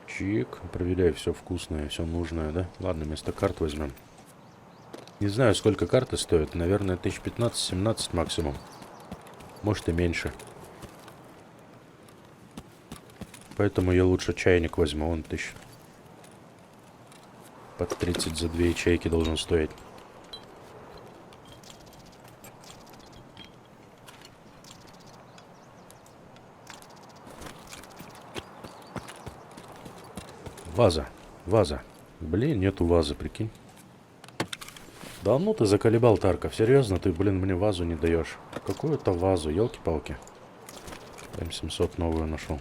A: Чик. Проверяй, все вкусное, все нужное, да? Ладно, вместо карт возьмем. Не знаю, сколько карты стоят. Наверное, 1015-17 максимум. Может и меньше. Поэтому я лучше чайник возьму. Он 1000. Под 30 за 2 ячейки должен стоить. Ваза. Ваза. Блин, нету вазы, прикинь. Да ну ты заколебал, Тарков. Серьезно, ты, блин, мне вазу не даешь. Какую-то вазу, елки-палки. М700 новую нашел.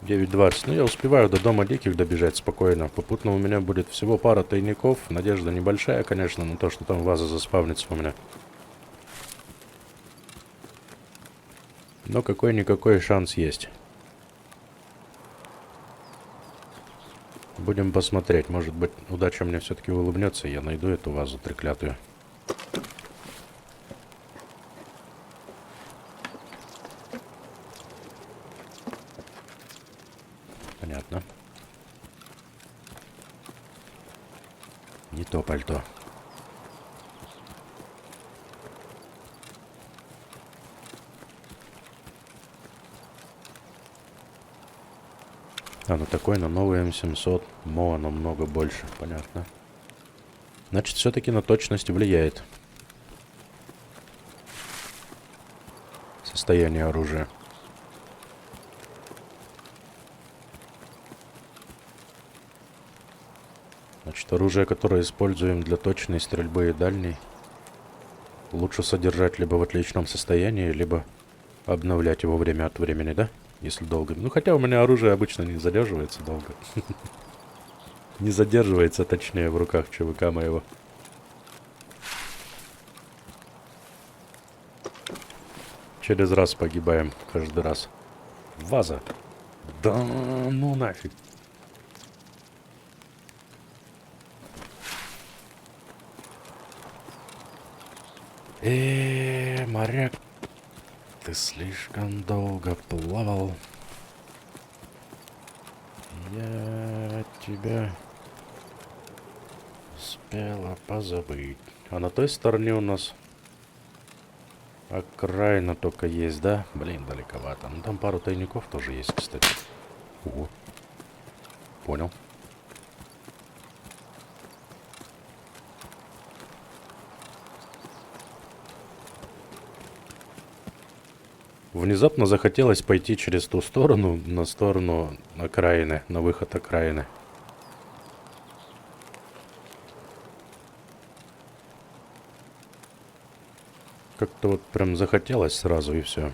A: Девять 20. Ну, я успеваю до дома диких добежать спокойно. Попутно у меня будет всего пара тайников. Надежда небольшая, конечно, на то, что там ваза заспавнится у меня. Но какой-никакой шанс есть. Будем посмотреть. Может быть, удача мне все-таки улыбнется, и я найду эту вазу треклятую. Понятно. Не то пальто. А, ну такой на новый М700. МОА намного больше. Понятно. Значит, все-таки на точность влияет состояние оружия. Значит, оружие, которое используем для точной стрельбы и дальней, лучше содержать либо в отличном состоянии, либо обновлять его время от времени, да? Если долго. Ну, хотя у меня оружие обычно не задерживается долго. Не задерживается, точнее, в руках ЧВК моего. Через раз погибаем, каждый раз. Ваза. Да ну нафиг. Моряк, ты слишком долго плавал. Я тебя успела позабыть. А на той стороне у нас окраина только есть, да? Блин, далековато. Ну там пару тайников тоже есть, кстати. Ого. Понял. Внезапно захотелось пойти через ту сторону, на сторону окраины, на выход окраины. Как-то вот прям захотелось сразу и все.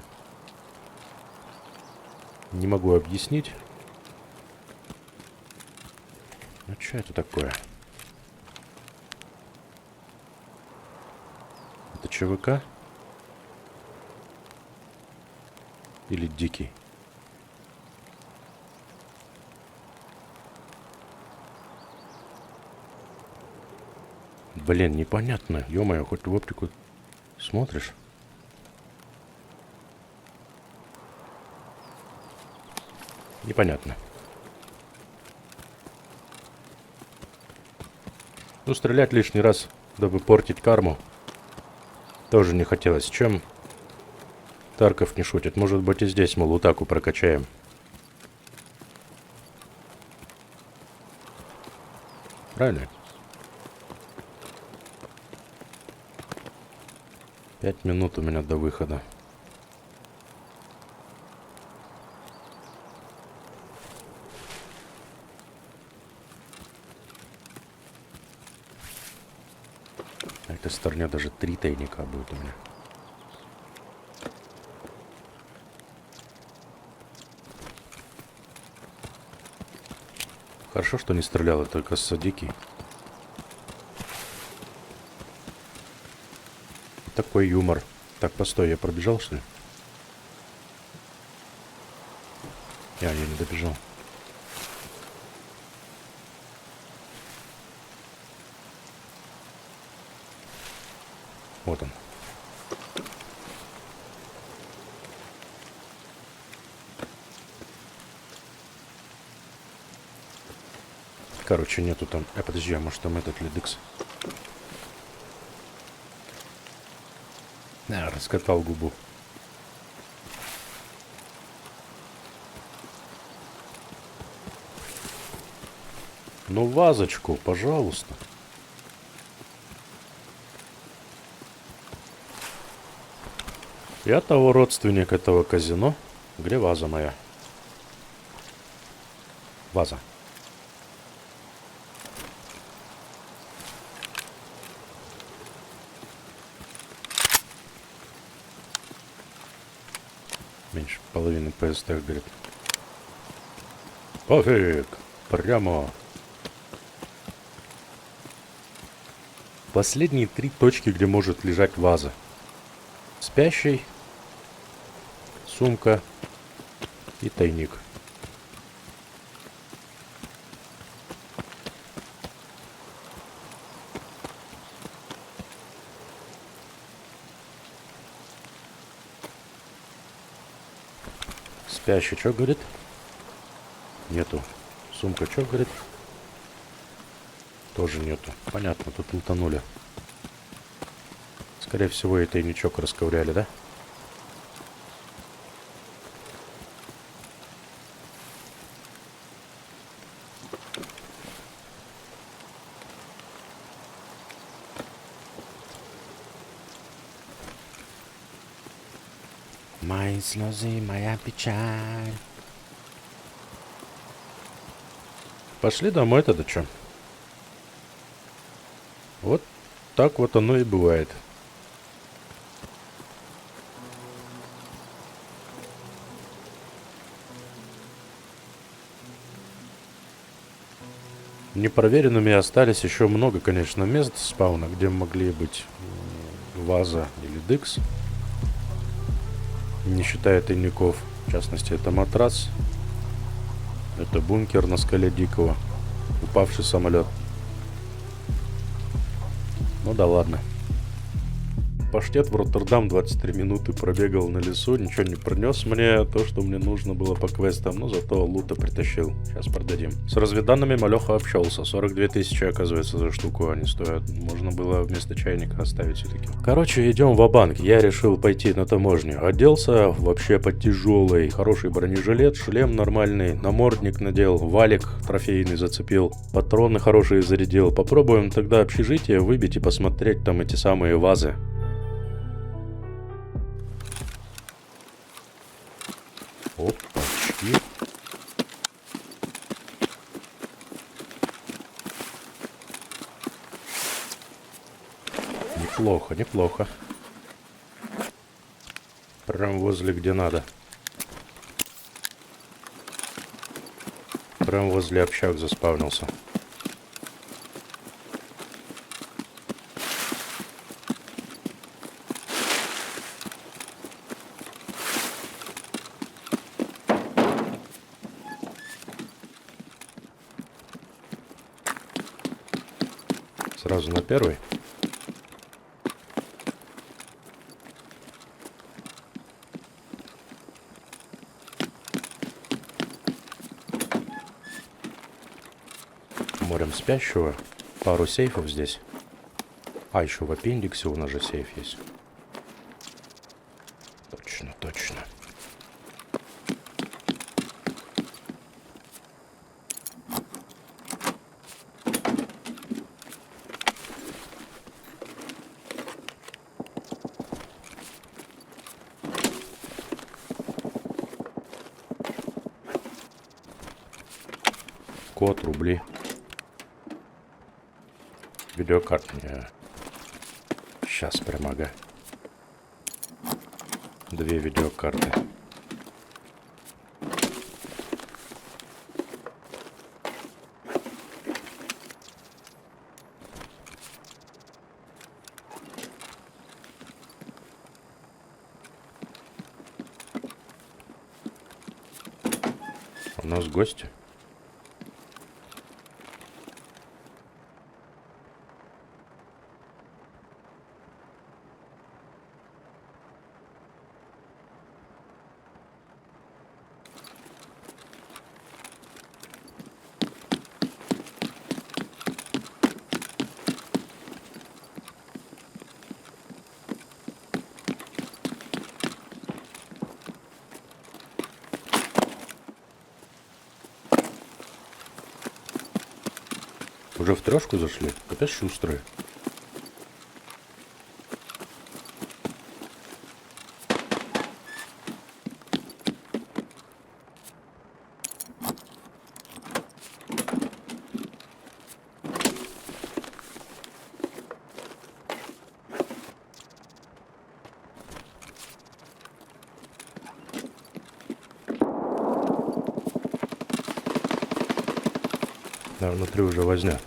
A: Не могу объяснить. Ну что это такое? Это ЧВК? Или дикий? Блин, непонятно. Ё-моё, хоть в оптику смотришь? Непонятно. Ну, стрелять лишний раз, дабы портить карму, тоже не хотелось. Чем Тарков не шутит? Может быть, и здесь, мол, утаку прокачаем. Правильно? 5 минут у меня до выхода. На этой стороне даже 3 тайника будет у меня. Хорошо, что не стреляла только с садики. Такой юмор. Так, постой, я пробежал, что ли? Я не добежал. Вот он. Короче, нету там... подожди, а может там этот ледекс? Раскатал губу. Ну, вазочку, пожалуйста. Я того родственник этого казино. Где ваза моя? Ваза. Меньше половины ПСТ, говорит. Пофиг. Прямо. Последние 3 точки, где может лежать ваза. Спящий, сумка и тайник. Спящий, что говорит? Нету. Сумка, что говорит? Тоже нету. Понятно, тут лутанули. Скорее всего, и тайничок расковыряли, да? Мои слезы, моя печаль. Пошли домой тогда, чё? Вот так вот оно и бывает. Непроверенными остались еще много, конечно, мест спауна, где могли быть ваза или дикс. Не считая тайников. В частности, это матрас. Это бункер на скале Дикого. Упавший самолет. Ну да ладно. Паштет в Роттердам 23 минуты пробегал на лесу, ничего не принес мне, то, что мне нужно было по квестам, но зато лута притащил. Сейчас продадим. С разведданными малеха общался. 42 тысячи, оказывается, за штуку они стоят. Можно было вместо чайника оставить все-таки. Короче, идем ва-банк. Я решил пойти на таможню. Оделся вообще по тяжелый. Хороший бронежилет, шлем нормальный, намордник надел, валик трофейный зацепил, патроны хорошие зарядил. Попробуем тогда общежитие выбить и посмотреть там эти самые вазы. Опачки. Неплохо, неплохо. Прям возле где надо. Прям возле общак заспавнился. Сразу на первый. Морем спящего. Пару сейфов здесь. А, еще в аппендиксе у нас же сейф есть. Точно, точно. Код, рубли. Видеокарт мне. Сейчас прям, ага. 2 видеокарты. У нас гости. Уже в трешку зашли? Опять шустрые. Да, внутри уже возня.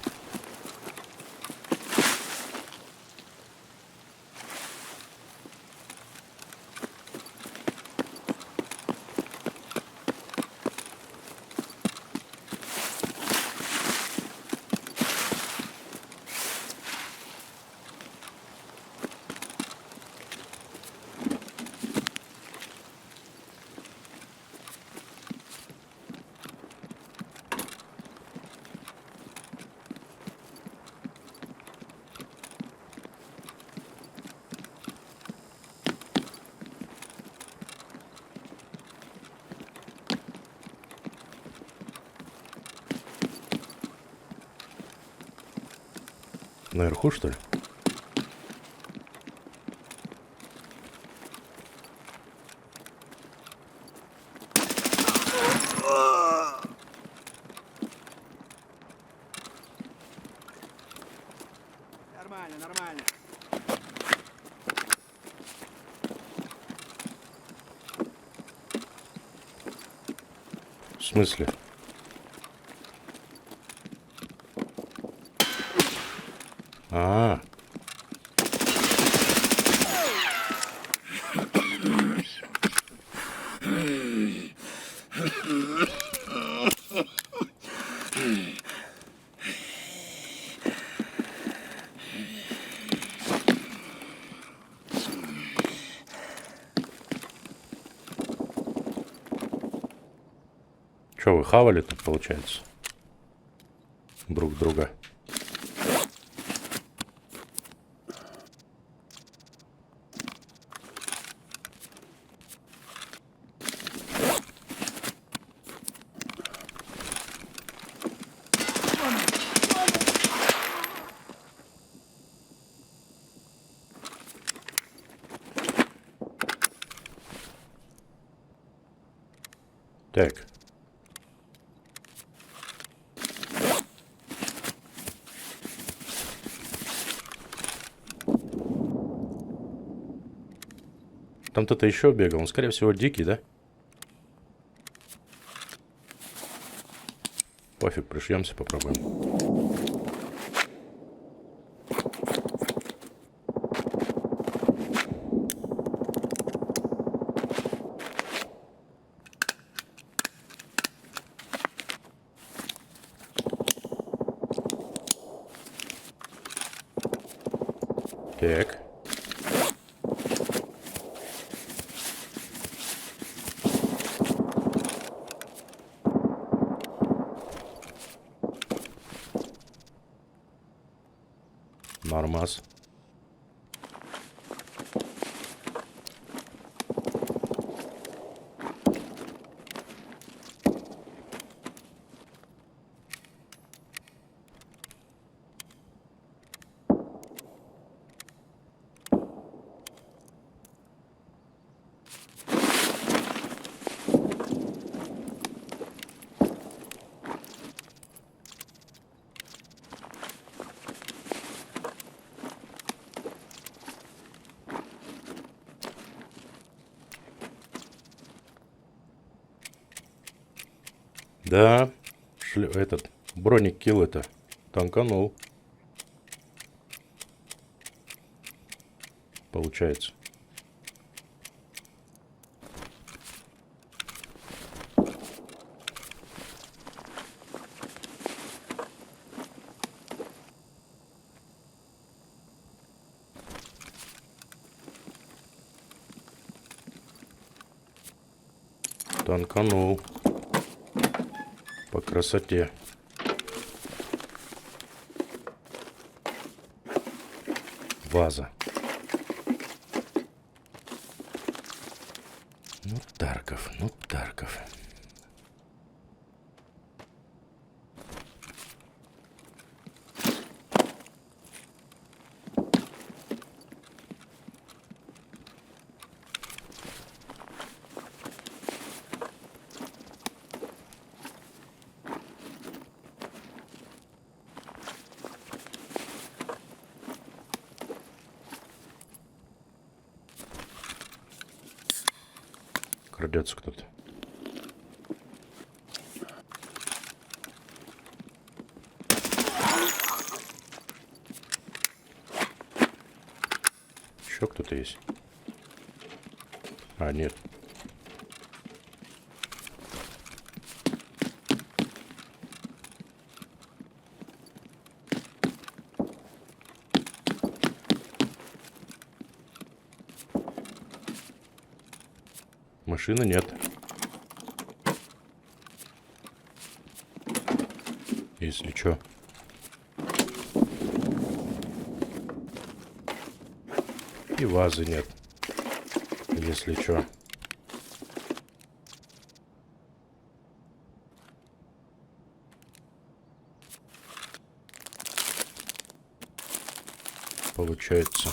A: Наверху, что ли?
D: Нормально, нормально.
A: В смысле? А, что вы хавали тут, получается? Друг друга. Так. Там кто-то еще бегал. Он, скорее всего, дикий, да? Пофиг, пришьемся, попробуем. Так. Нормас. Да, этот броник килл это танканул. Получается. Танканул. По красоте. Ваза. Ну, Тарков, ну, Тарков. крадется кто-то. Еще кто-то есть? А, нет. Машины нет. Если чё. И вазы нет. Если чё. Получается.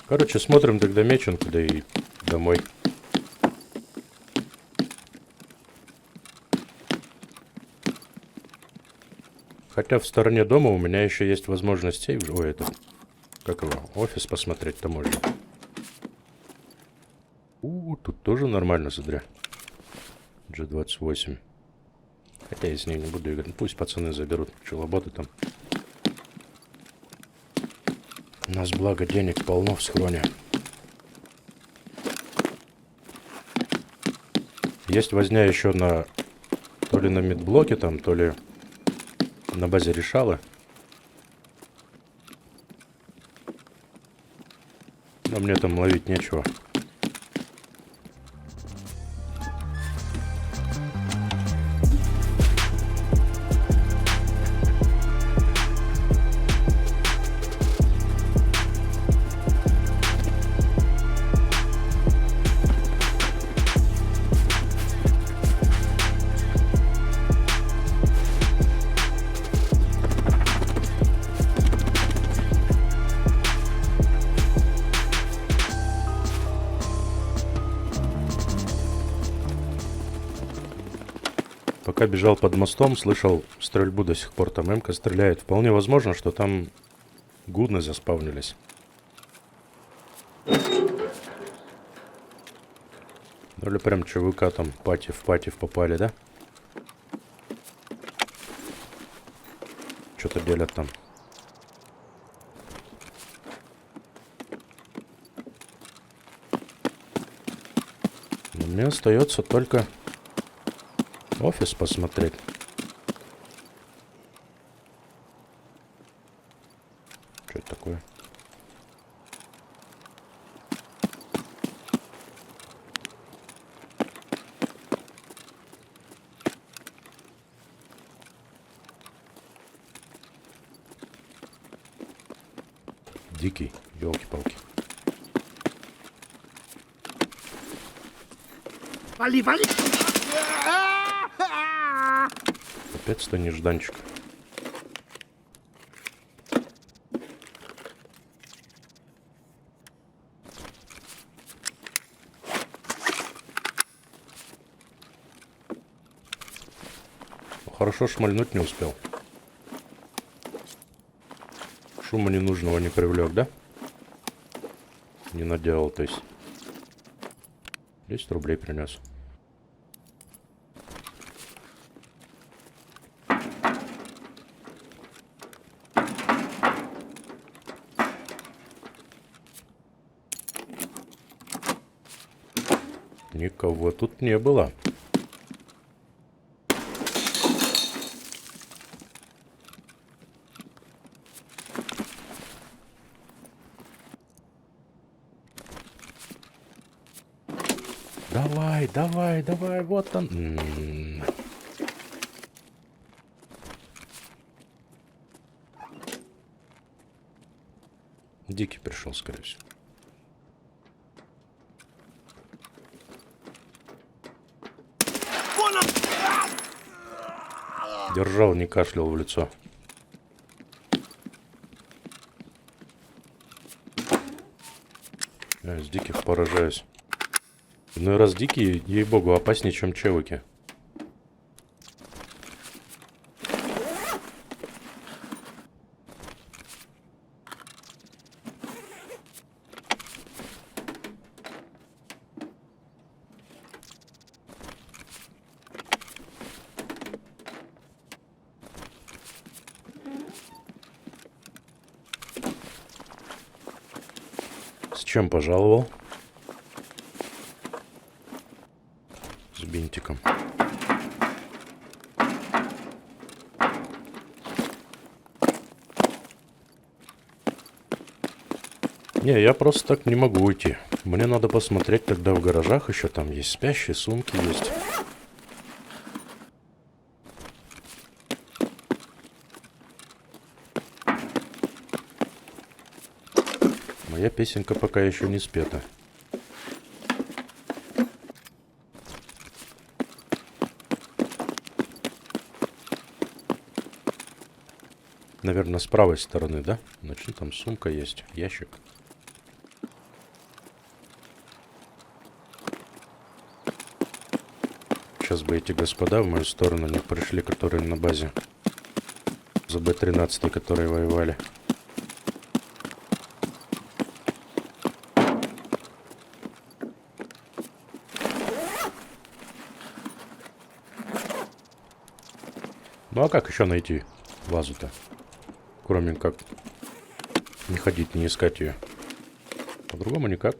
A: Короче, смотрим тогда Меченку, да и домой. Хотя в стороне дома у меня еще есть возможность сейв... Ой, это... Как его? Офис посмотреть-то можно. Тут тоже нормально, смотря. G28. Хотя я с ней не буду играть. Пусть пацаны заберут. Челоботы там. У нас, благо, денег полно в схроне. Есть возня еще на... То ли на медблоке там, то ли на базе решала. Но мне там ловить нечего. Пока бежал под мостом, слышал стрельбу до сих пор. Там М-ка стреляет. Вполне возможно, что там гудны заспавнились. Ну или прям ЧВК там пати в попали, да? Что-то делят там. Но мне остается только... офис посмотреть. Что это такое? Дикий, елки-палки.
D: Вали, вали!
A: Опять-то нежданчик. Хорошо, шмальнуть не успел. Шума ненужного не привлек, да? Не наделал, то есть. 10 рублей принес. Никого тут не было. Давай, давай, давай, вот он. Дикий пришел, скорее всего. Держал, не кашлял в лицо. Я с диких поражаюсь. Иной раз дикие, ей-богу, опаснее, чем чевыки. С чем пожаловал? С бинтиком. Не, я просто так не могу уйти. Мне надо посмотреть, тогда в гаражах еще там есть спящие, сумки есть. Моя песенка пока еще не спета. Наверное, с правой стороны, да? Значит, там сумка есть, ящик. Сейчас бы эти господа в мою сторону не пришли, которые на базе. За Б-13, которые воевали. Ну а как еще найти вазу-то? Кроме как не ходить, не искать ее. По-другому никак.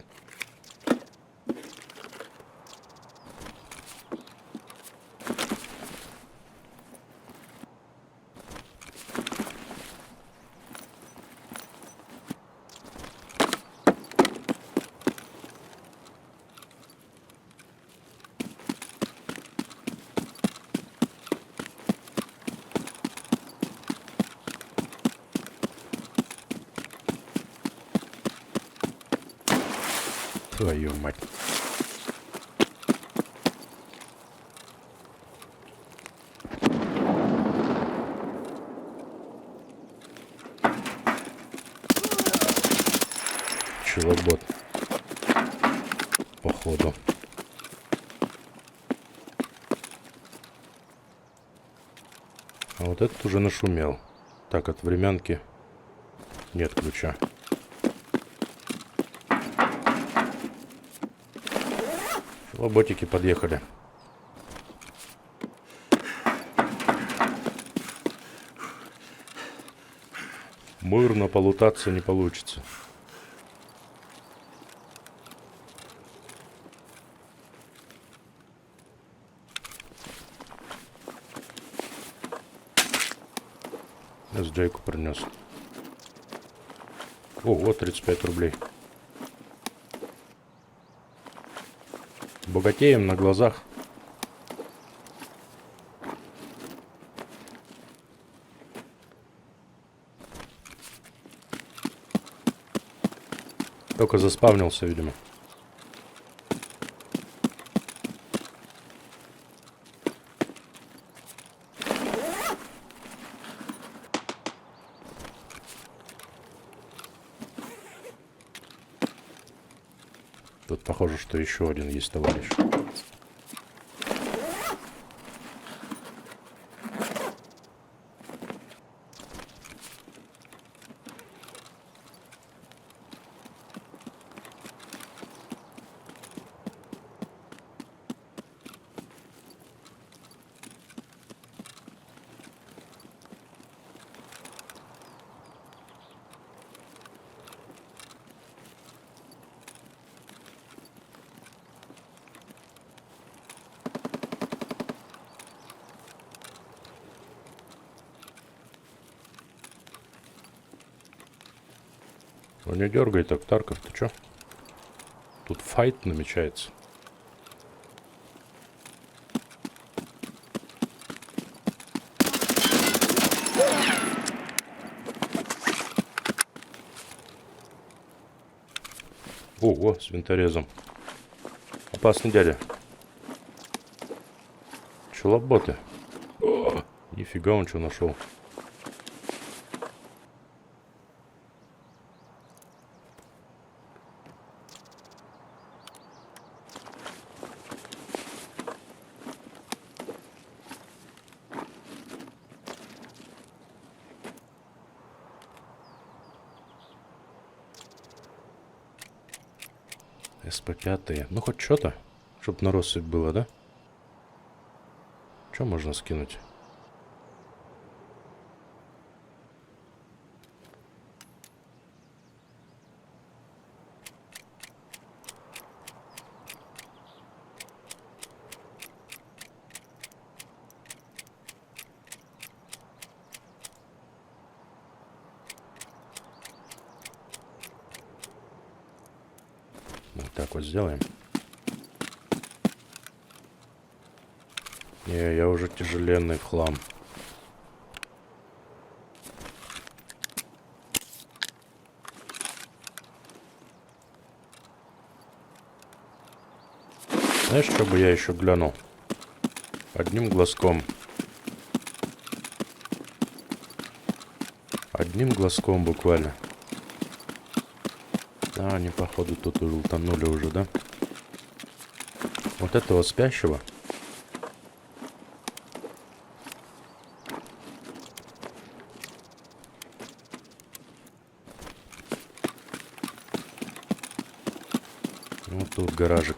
A: Твою мать. Челобот. Походу. А вот этот уже нашумел. Так, от времянки нет ключа. Лоботики подъехали. Мирно полутаться не получится. Я с Джейку принес. О, вот 35 рублей. Богатеем на глазах. Только заспавнился, видимо. Тут похоже, что еще один есть товарищ. Ну не дергай так, Тарков, ты чё? Тут файт намечается. Ого, с винторезом. Опасный дядя. Челоботы. О, Нифига он что нашел. СП-5. Ну хоть что-то, чтоб на россыпь было, да? Что можно скинуть? Вот так вот сделаем. Не, я уже тяжеленный в хлам. Знаешь, что бы я еще глянул? Одним глазком. Одним глазком буквально. А, они, походу, тут уже утонули уже, да? Вот этого спящего. Вот тут гаражик.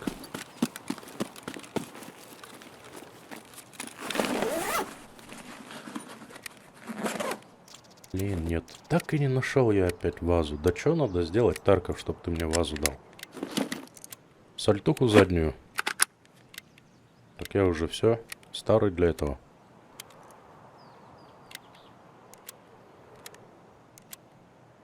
A: Блин, нет. Так и не нашел я опять вазу. Да что надо сделать, Тарков, чтобы ты мне вазу дал? Сальтуху заднюю. Так я уже все. Старый для этого.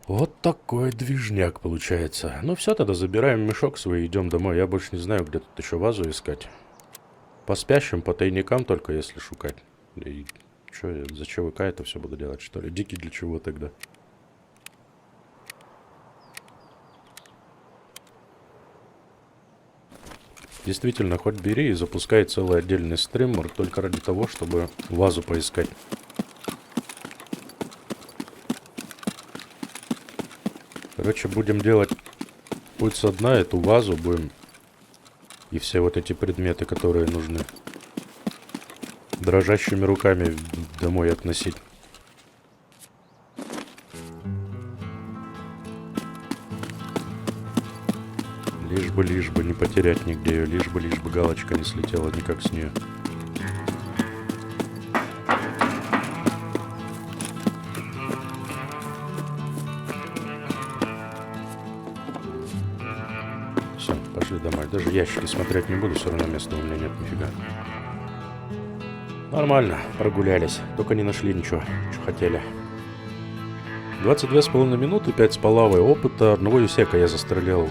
A: Вот такой движняк получается. Ну все, тогда забираем мешок свой и идем домой. Я больше не знаю, где тут еще вазу искать. По спящим, по тайникам только, если шукать. И что, я за ЧВК это все буду делать, что ли? Дикий для чего тогда? Действительно, хоть бери и запускай целый отдельный стример только ради того, чтобы вазу поискать. Короче, будем делать путь со дна, эту вазу будем. И все вот эти предметы, которые нужны. Дрожащими руками домой относить. Лишь бы не потерять нигде ее, лишь бы галочка не слетела никак с нее. Все, пошли домой. Даже ящики смотреть не буду, все равно места у меня нет нифига. Нормально, прогулялись. Только не нашли ничего, что хотели. 22,5 минуты, 5 с половой опыта. Одного юсека я застрелил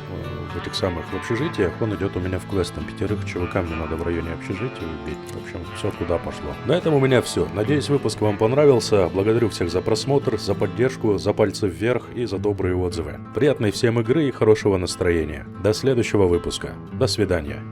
A: в этих самых в общежитиях. Он идет у меня в квест. Там 5 ЧВК мне надо в районе общежития убить. В общем, все туда пошло. На этом у меня все. Надеюсь, выпуск вам понравился. Благодарю всех за просмотр, за поддержку, за пальцы вверх и за добрые отзывы. Приятной всем игры и хорошего настроения. До следующего выпуска. До свидания.